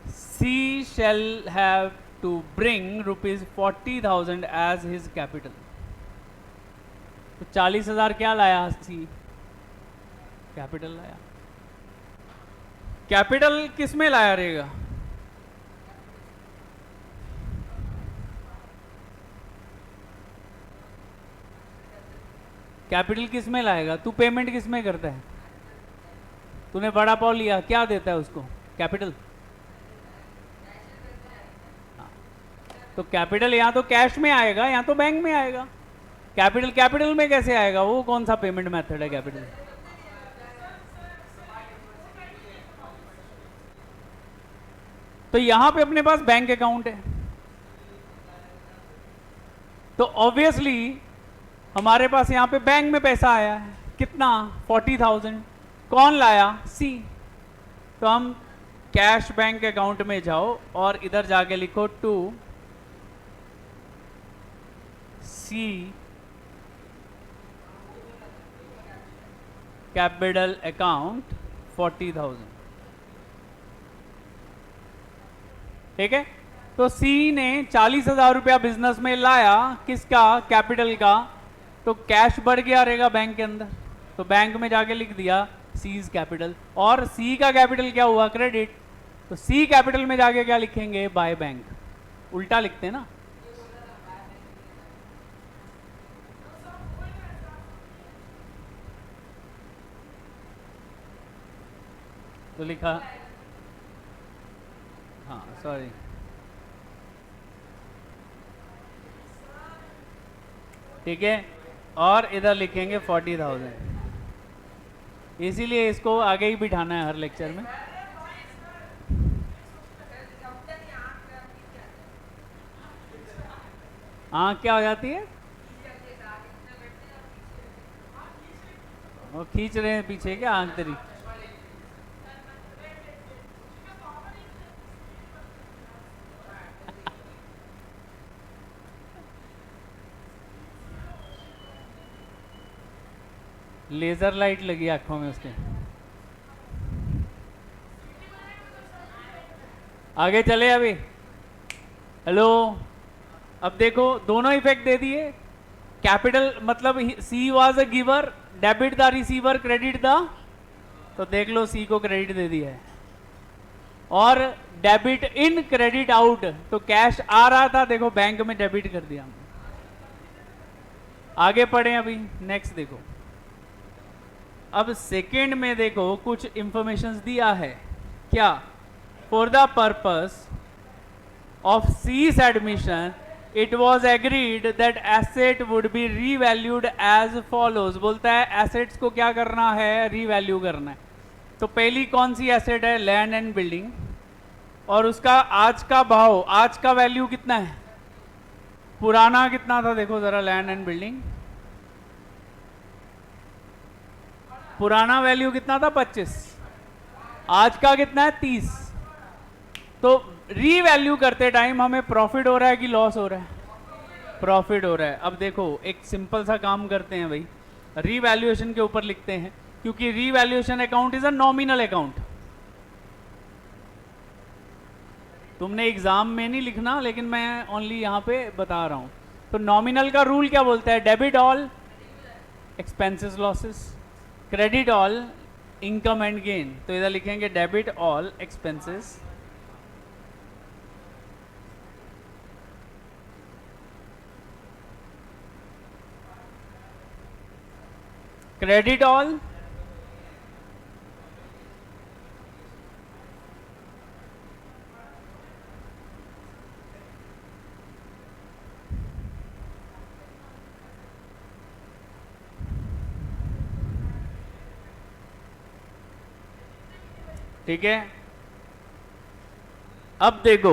C shall have to bring ₹40,000 as his capital. तो 40,000 क्या लाया? सी कैपिटल लाया। कैपिटल किस में लाया रहेगा? कैपिटल किस में लाएगा? तू पेमेंट किस में करता है? तूने बड़ा पाव लिया, क्या देता है उसको? कैपिटल। तो कैपिटल या तो कैश में आएगा या तो बैंक में आएगा। कैपिटल कैपिटल में कैसे आएगा? वो कौन सा पेमेंट मेथड है कैपिटल? तो यहां पे अपने पास बैंक अकाउंट है, तो ऑब्वियसली हमारे पास यहां पे बैंक में पैसा आया है। कितना? 40,000। कौन लाया? सी। तो हम कैश बैंक अकाउंट में जाओ और इधर जाके लिखो टू सी कैपिटल अकाउंट 40,000। ठीक है। तो सी ने 40,000 रुपया बिजनेस में लाया, किसका? कैपिटल का। तो कैश बढ़ गया रहेगा बैंक के अंदर, तो बैंक में जाके लिख दिया सीज कैपिटल। और सी का कैपिटल क्या हुआ? क्रेडिट। तो सी कैपिटल में जाके क्या लिखेंगे? By bank. उल्टा लिखते हैं ना। तो लिखा, हाँ सॉरी, ठीक है। और इधर लिखेंगे 40,000। इसीलिए इसको आगे ही बिठाना है हर लेक्चर में। आँख क्या हो जाती है? वो खींच रहे हैं पीछे क्या आँख तेरी? लेजर लाइट लगी आंखों में उसके। आगे चले अभी। हेलो, अब देखो दोनों इफेक्ट दे दिए। कैपिटल मतलब she was a giver, debit the receiver, credit the, तो देख लो सी को क्रेडिट दे दिया है। और डेबिट इन क्रेडिट आउट, तो कैश आ रहा था, देखो बैंक में डेबिट कर दिया। आगे पढ़े अभी, नेक्स्ट देखो। अब सेकेंड में देखो कुछ इंफॉर्मेशन दिया है। क्या? For the purpose of C's admission, it was agreed that asset would be revalued as follows। बोलता है assets को क्या करना है? revalue करना है। तो पहली कौन सी एसेट है? Land and building. और उसका आज का भाव, आज का वैल्यू कितना है? पुराना कितना था? देखो जरा, लैंड एंड बिल्डिंग पुराना वैल्यू कितना था? 25। आज का कितना है? 30। तो रीवैल्यू करते टाइम हमें प्रॉफिट हो रहा है कि लॉस हो रहा है? प्रॉफिट हो रहा है। अब देखो एक सिंपल सा काम करते हैं भाई, रीवैल्यूएशन के ऊपर लिखते हैं, क्योंकि revaluation account is a nominal account. तुमने एग्जाम में नहीं लिखना, लेकिन मैं ओनली यहां पे बता रहा हूं। तो नॉमिनल का रूल क्या बोलता है? Debit all expenses losses, credit all income and gain. तो इधर लिखेंगे debit all expenses, credit all ठीक है, अब देखो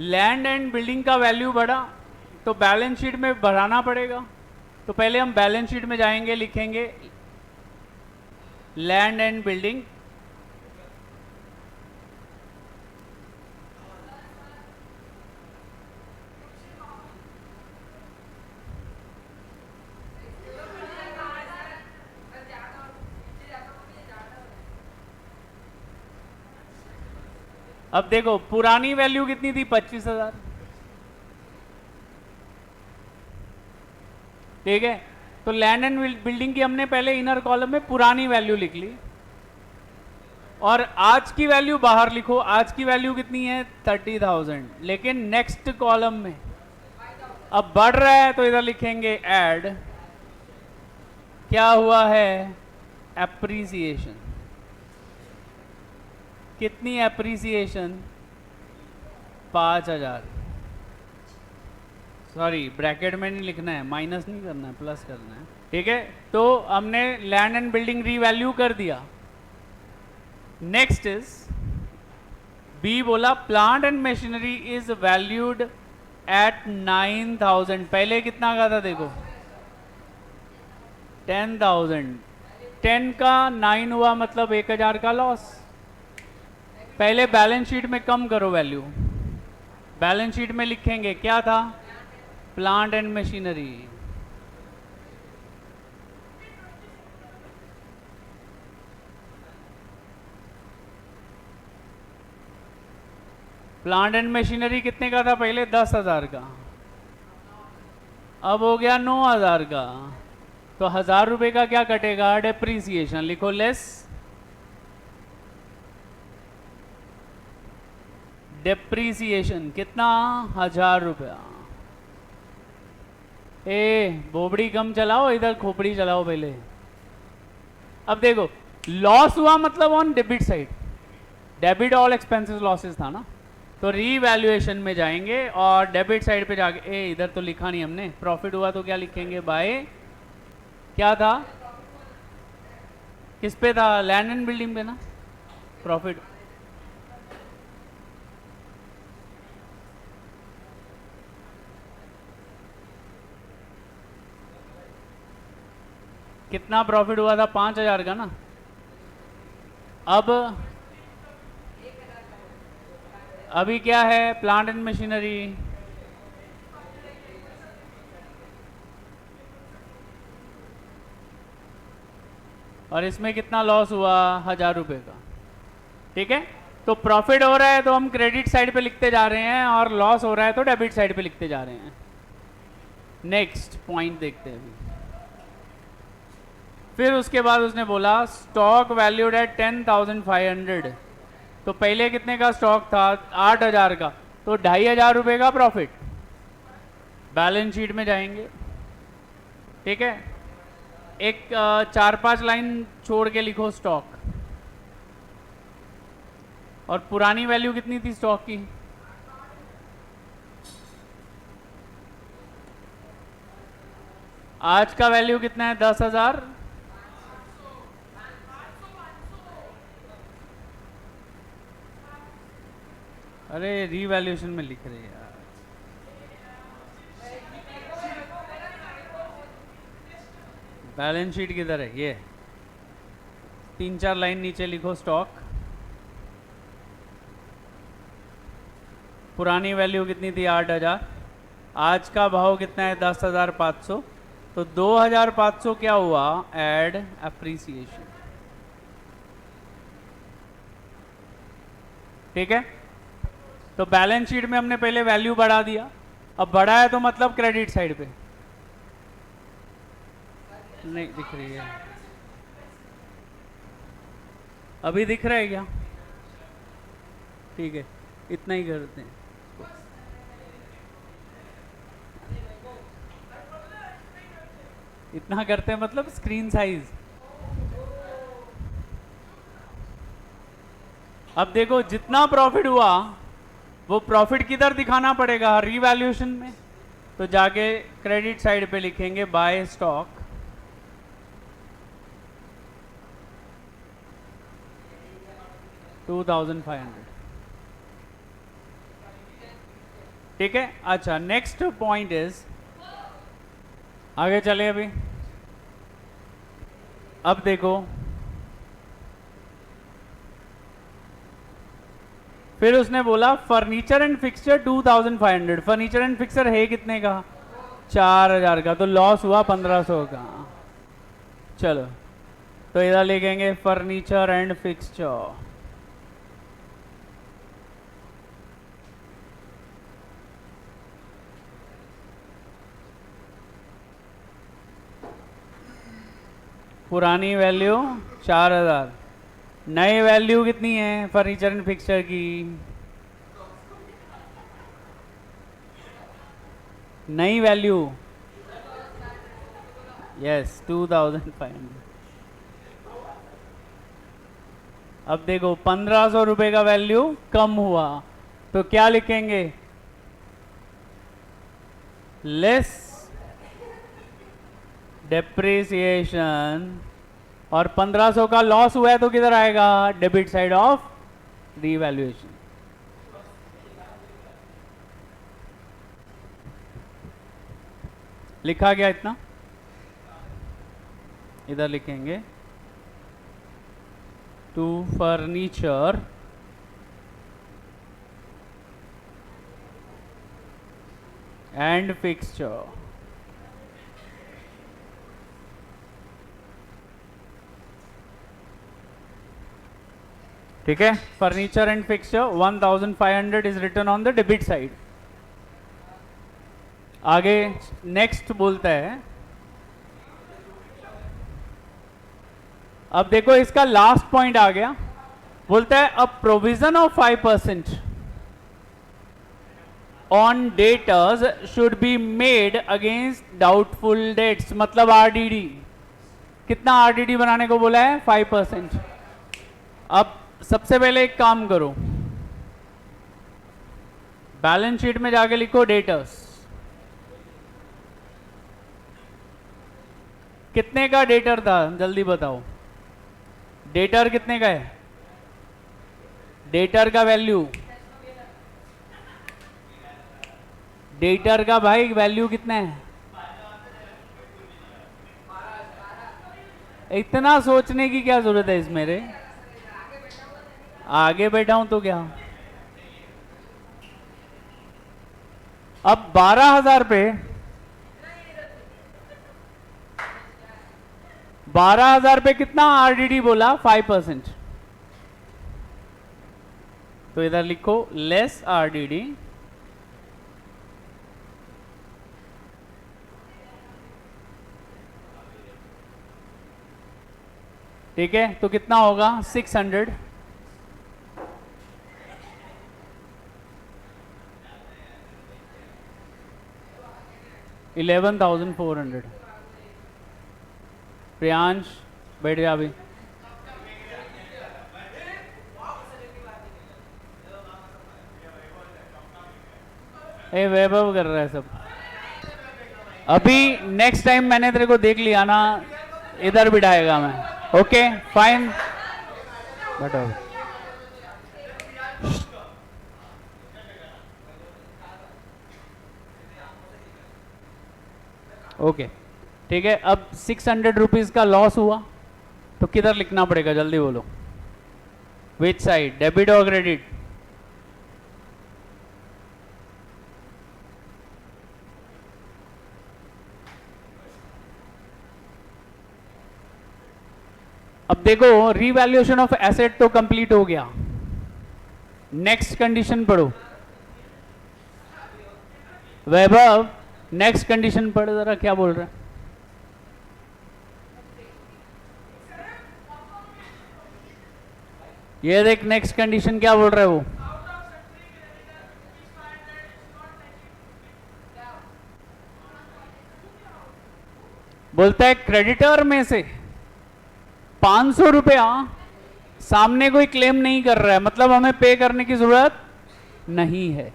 लैंड एंड बिल्डिंग का वैल्यू बढ़ा तो बैलेंस शीट में बढ़ाना पड़ेगा। तो पहले हम बैलेंस शीट में जाएंगे, लिखेंगे लैंड एंड बिल्डिंग, अब देखो पुरानी वैल्यू कितनी थी 25,000, ठीक है। तो लैंड एंड बिल्डिंग की हमने पहले इनर कॉलम में पुरानी वैल्यू लिख ली और आज की वैल्यू बाहर लिखो। आज की वैल्यू कितनी है 30,000, लेकिन नेक्स्ट कॉलम में अब बढ़ रहा है तो इधर लिखेंगे ऐड, क्या हुआ है एप्रिसिएशन, कितनी एप्रिसिएशन 5,000, सॉरी ब्रैकेट में नहीं लिखना है, माइनस नहीं करना है, प्लस करना है, ठीक है। तो हमने लैंड एंड बिल्डिंग रीवैल्यू कर दिया। नेक्स्ट इज बी बोला plant and machinery is valued at 9,000, पहले कितना का था देखो 10,000, 10 का 9 हुआ मतलब 1,000 का लॉस। पहले बैलेंस शीट में कम करो वैल्यू, बैलेंस शीट में लिखेंगे क्या था plant and machinery, plant and machinery कितने का था पहले 10,000 का, अब हो गया 9,000 का। तो 1,000 रुपए का क्या कटेगा डेप्रीसिएशन, लिखो लेस डेप्रीसिएशन, कितना 1,000 रुपया। ए बोबड़ी कम चलाओ, इधर खोपड़ी चलाओ पहले। अब देखो लॉस हुआ मतलब on debit side, debit all expenses losses था ना, तो रीवैल्यूएशन में जाएंगे और डेबिट साइड पे जाके इधर तो लिखा नहीं हमने, प्रॉफिट हुआ तो क्या लिखेंगे बाय, क्या था किस पे था लैंड एंड बिल्डिंग पे ना, प्रॉफिट कितना प्रॉफिट हुआ था 5,000 का ना। अब अभी क्या है प्लांट एंड मशीनरी, और इसमें कितना लॉस हुआ 1,000 रुपए का, ठीक है। तो प्रॉफिट हो रहा है तो हम क्रेडिट साइड पे लिखते जा रहे हैं और लॉस हो रहा है तो डेबिट साइड पे लिखते जा रहे हैं। नेक्स्ट पॉइंट देखते हैं। फिर उसके बाद उसने बोला स्टॉक वैल्यूड एट 10,500, तो पहले कितने का स्टॉक था 8,000 का, तो 2,500 रुपए का प्रॉफिट। बैलेंस शीट में जाएंगे, ठीक है, एक 4-5 लाइन छोड़ के लिखो स्टॉक, और पुरानी वैल्यू कितनी थी स्टॉक की, आज का वैल्यू कितना है 10,000, अरे रीवैल्यूएशन में लिख रहे हैं यार, बैलेंस शीट किधर है, ये 3-4 लाइन नीचे लिखो स्टॉक, पुरानी वैल्यू कितनी थी 8,000, आज का भाव कितना है 10,500, तो 2,500 क्या हुआ एड एप्रिसिएशन, ठीक है। तो बैलेंस शीट में हमने पहले वैल्यू बढ़ा दिया, अब बढ़ा है तो मतलब क्रेडिट साइड पे नहीं दिख रही है, अभी दिख रहा है क्या, ठीक है इतना ही करते हैं। इतना करते हैं मतलब स्क्रीन साइज। अब देखो जितना प्रॉफिट हुआ वो प्रॉफिट किधर दिखाना पड़ेगा रीवैल्यूएशन में, तो जाके क्रेडिट साइड पे लिखेंगे बाय स्टॉक, 2500। ठीक है, अच्छा नेक्स्ट पॉइंट इज, आगे चले अभी। अब देखो, फिर उसने बोला furniture and fixture 2500। Furniture and fixture है कितने का? 4000 का, तो लॉस हुआ 1500 का। चलो तो इधर लिखेंगे फर्नीचर एंड फिक्सचर। पुरानी वैल्यू 4000, नई वैल्यू कितनी है फर्नीचर एंड फिक्सचर की? नई वैल्यू यस 2500। अब देखो 1500 रुपए का वैल्यू कम हुआ, तो क्या लिखेंगे? लेस डेप्रिसिएशन, और 1500 का लॉस हुआ है तो किधर आएगा? Debit side of revaluation. लिखा गया इतना, इधर लिखेंगे टू फर्नीचर एंड फिक्सचर। ठीक है, furniture and fixture 1500 is written on the debit side. आगे नेक्स्ट बोलता है, अब देखो इसका लास्ट पॉइंट आ गया, बोलता है a provision of 5% on debtors should be made against doubtful debts, मतलब आरडीडी। कितना आरडीडी बनाने को बोला है? 5%। अब सबसे पहले एक काम करो, बैलेंस शीट में जाके लिखो डेटर्स। कितने का डेटर था जल्दी बताओ? डेटर कितने का है? डेटर का वैल्यू, डेटर का भाई वैल्यू कितना है? इतना सोचने की क्या जरूरत है इसमें रे? आगे बैठा हूं तो क्या? अब 12,000 पे 12,000 पे कितना आरडीडी बोला? 5%। तो इधर लिखो लेस आरडीडी, ठीक है, तो कितना होगा? 600। 11,400। प्रियांश बैठ जा अभी। ए वैभव कर रहा है सब। अभी नेक्स्ट टाइम मैंने तेरे को देख लिया ना, इधर बिठाएगा मैं। ओके फाइन, बैठो। ओके ठीक है, अब 600 रुपीज का लॉस हुआ तो किधर लिखना पड़ेगा? जल्दी बोलो, विच साइड, डेबिट और क्रेडिट? अब देखो रीवैल्यूएशन ऑफ एसेट तो कंप्लीट हो गया, नेक्स्ट कंडीशन पढ़ो। वैभव नेक्स्ट कंडीशन पढ़ जरा, क्या बोल रहा है? ये देख नेक्स्ट कंडीशन क्या बोल रहा है वो। बोलता है क्रेडिटर में से 500 रुपया सामने कोई क्लेम नहीं कर रहा है, मतलब हमें पे करने की जरूरत नहीं है।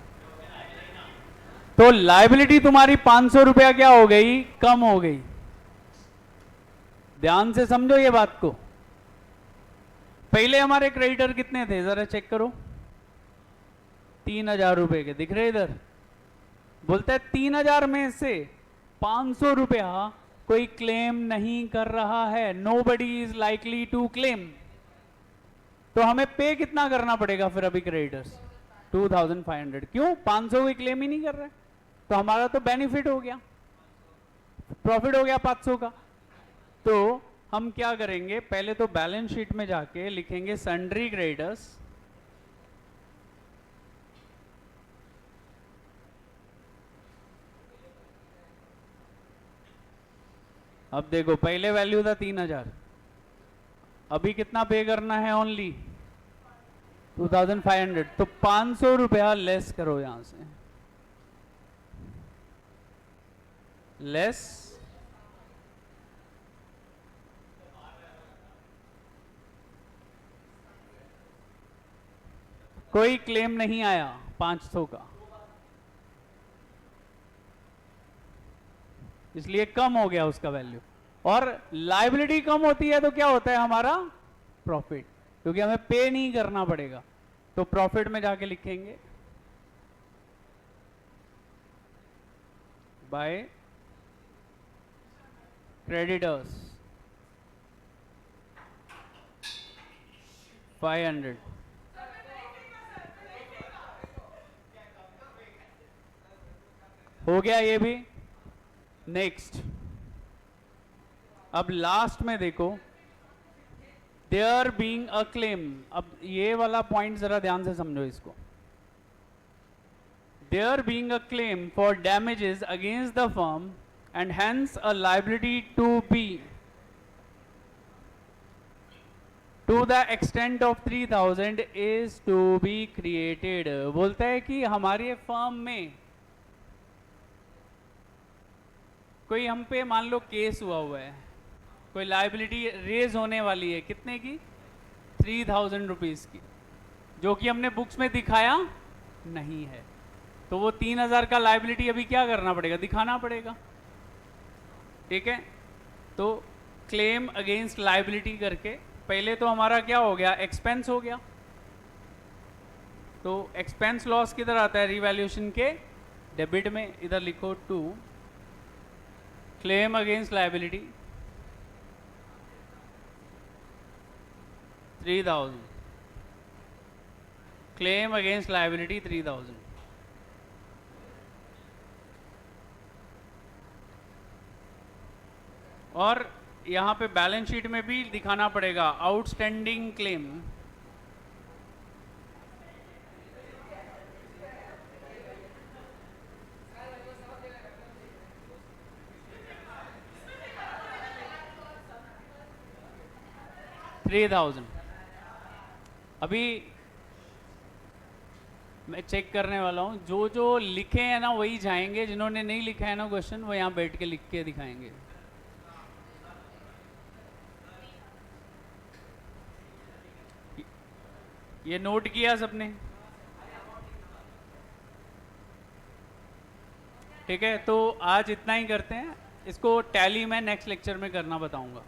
तो लायबिलिटी तुम्हारी 500 रुपया क्या हो गई? कम हो गई। ध्यान से समझो ये बात को। पहले हमारे क्रेडिटर कितने थे जरा चेक करो, 3,000 रुपए के दिख रहे इधर। बोलता है 3,000 में से 500 रुपया कोई क्लेम नहीं कर रहा है, nobody is likely to claim. तो हमें पे कितना करना पड़ेगा फिर अभी क्रेडिटर्स? 2,500। क्यों? 500 कोई क्लेम ही नहीं कर रहा है, तो हमारा तो बेनिफिट हो गया, प्रॉफिट हो गया 500 का। तो हम क्या करेंगे, पहले तो बैलेंस शीट में जाके लिखेंगे सन्ड्री क्रेडिटर्स, अब देखो पहले वैल्यू था 3,000, अभी कितना पे करना है? ओनली 2,500। तो 500 रुपया लेस करो यहां से, लेस कोई क्लेम नहीं आया 500 का, इसलिए कम हो गया उसका वैल्यू। और लायबिलिटी कम होती है तो क्या होता है हमारा? प्रॉफिट, क्योंकि हमें पे नहीं करना पड़ेगा। तो प्रॉफिट में जाके लिखेंगे बाय क्रेडिटर्स 500। हो गया ये भी। नेक्स्ट, अब लास्ट में देखो, देयर बीइंग अ क्लेम। अब ये वाला पॉइंट जरा ध्यान से समझो इसको। There being a claim for damages against the firm and hence a liability to be to the extent of 3,000 is to be created. बोलता है कि हमारी फर्म में कोई हम पे मान लो केस हुआ है, कोई लायबिलिटी रेज होने वाली है, कितने की? 3,000 रुपीज की, जो कि हमने बुक्स में दिखाया नहीं है। तो वो 3,000 का लायबिलिटी अभी क्या करना पड़ेगा? दिखाना पड़ेगा। ठीक है, तो क्लेम अगेंस्ट लायबिलिटी करके पहले तो हमारा क्या हो गया? एक्सपेंस हो गया। तो एक्सपेंस लॉस किधर आता है? रिवैल्यूएशन के डेबिट में। इधर लिखो 2 claim against liability 3,000, claim against liability 3,000। और यहां पे बैलेंस शीट में भी दिखाना पड़ेगा आउटस्टैंडिंग क्लेम 3,000। अभी मैं चेक करने वाला हूं, जो जो लिखे हैं ना वही जाएंगे, जिन्होंने नहीं लिखा है ना क्वेश्चन वो यहां बैठ के लिख के दिखाएंगे। ये नोट किया सबने? ठीक है, तो आज इतना ही करते हैं, इसको टैली मैं नेक्स्ट लेक्चर में करना बताऊंगा।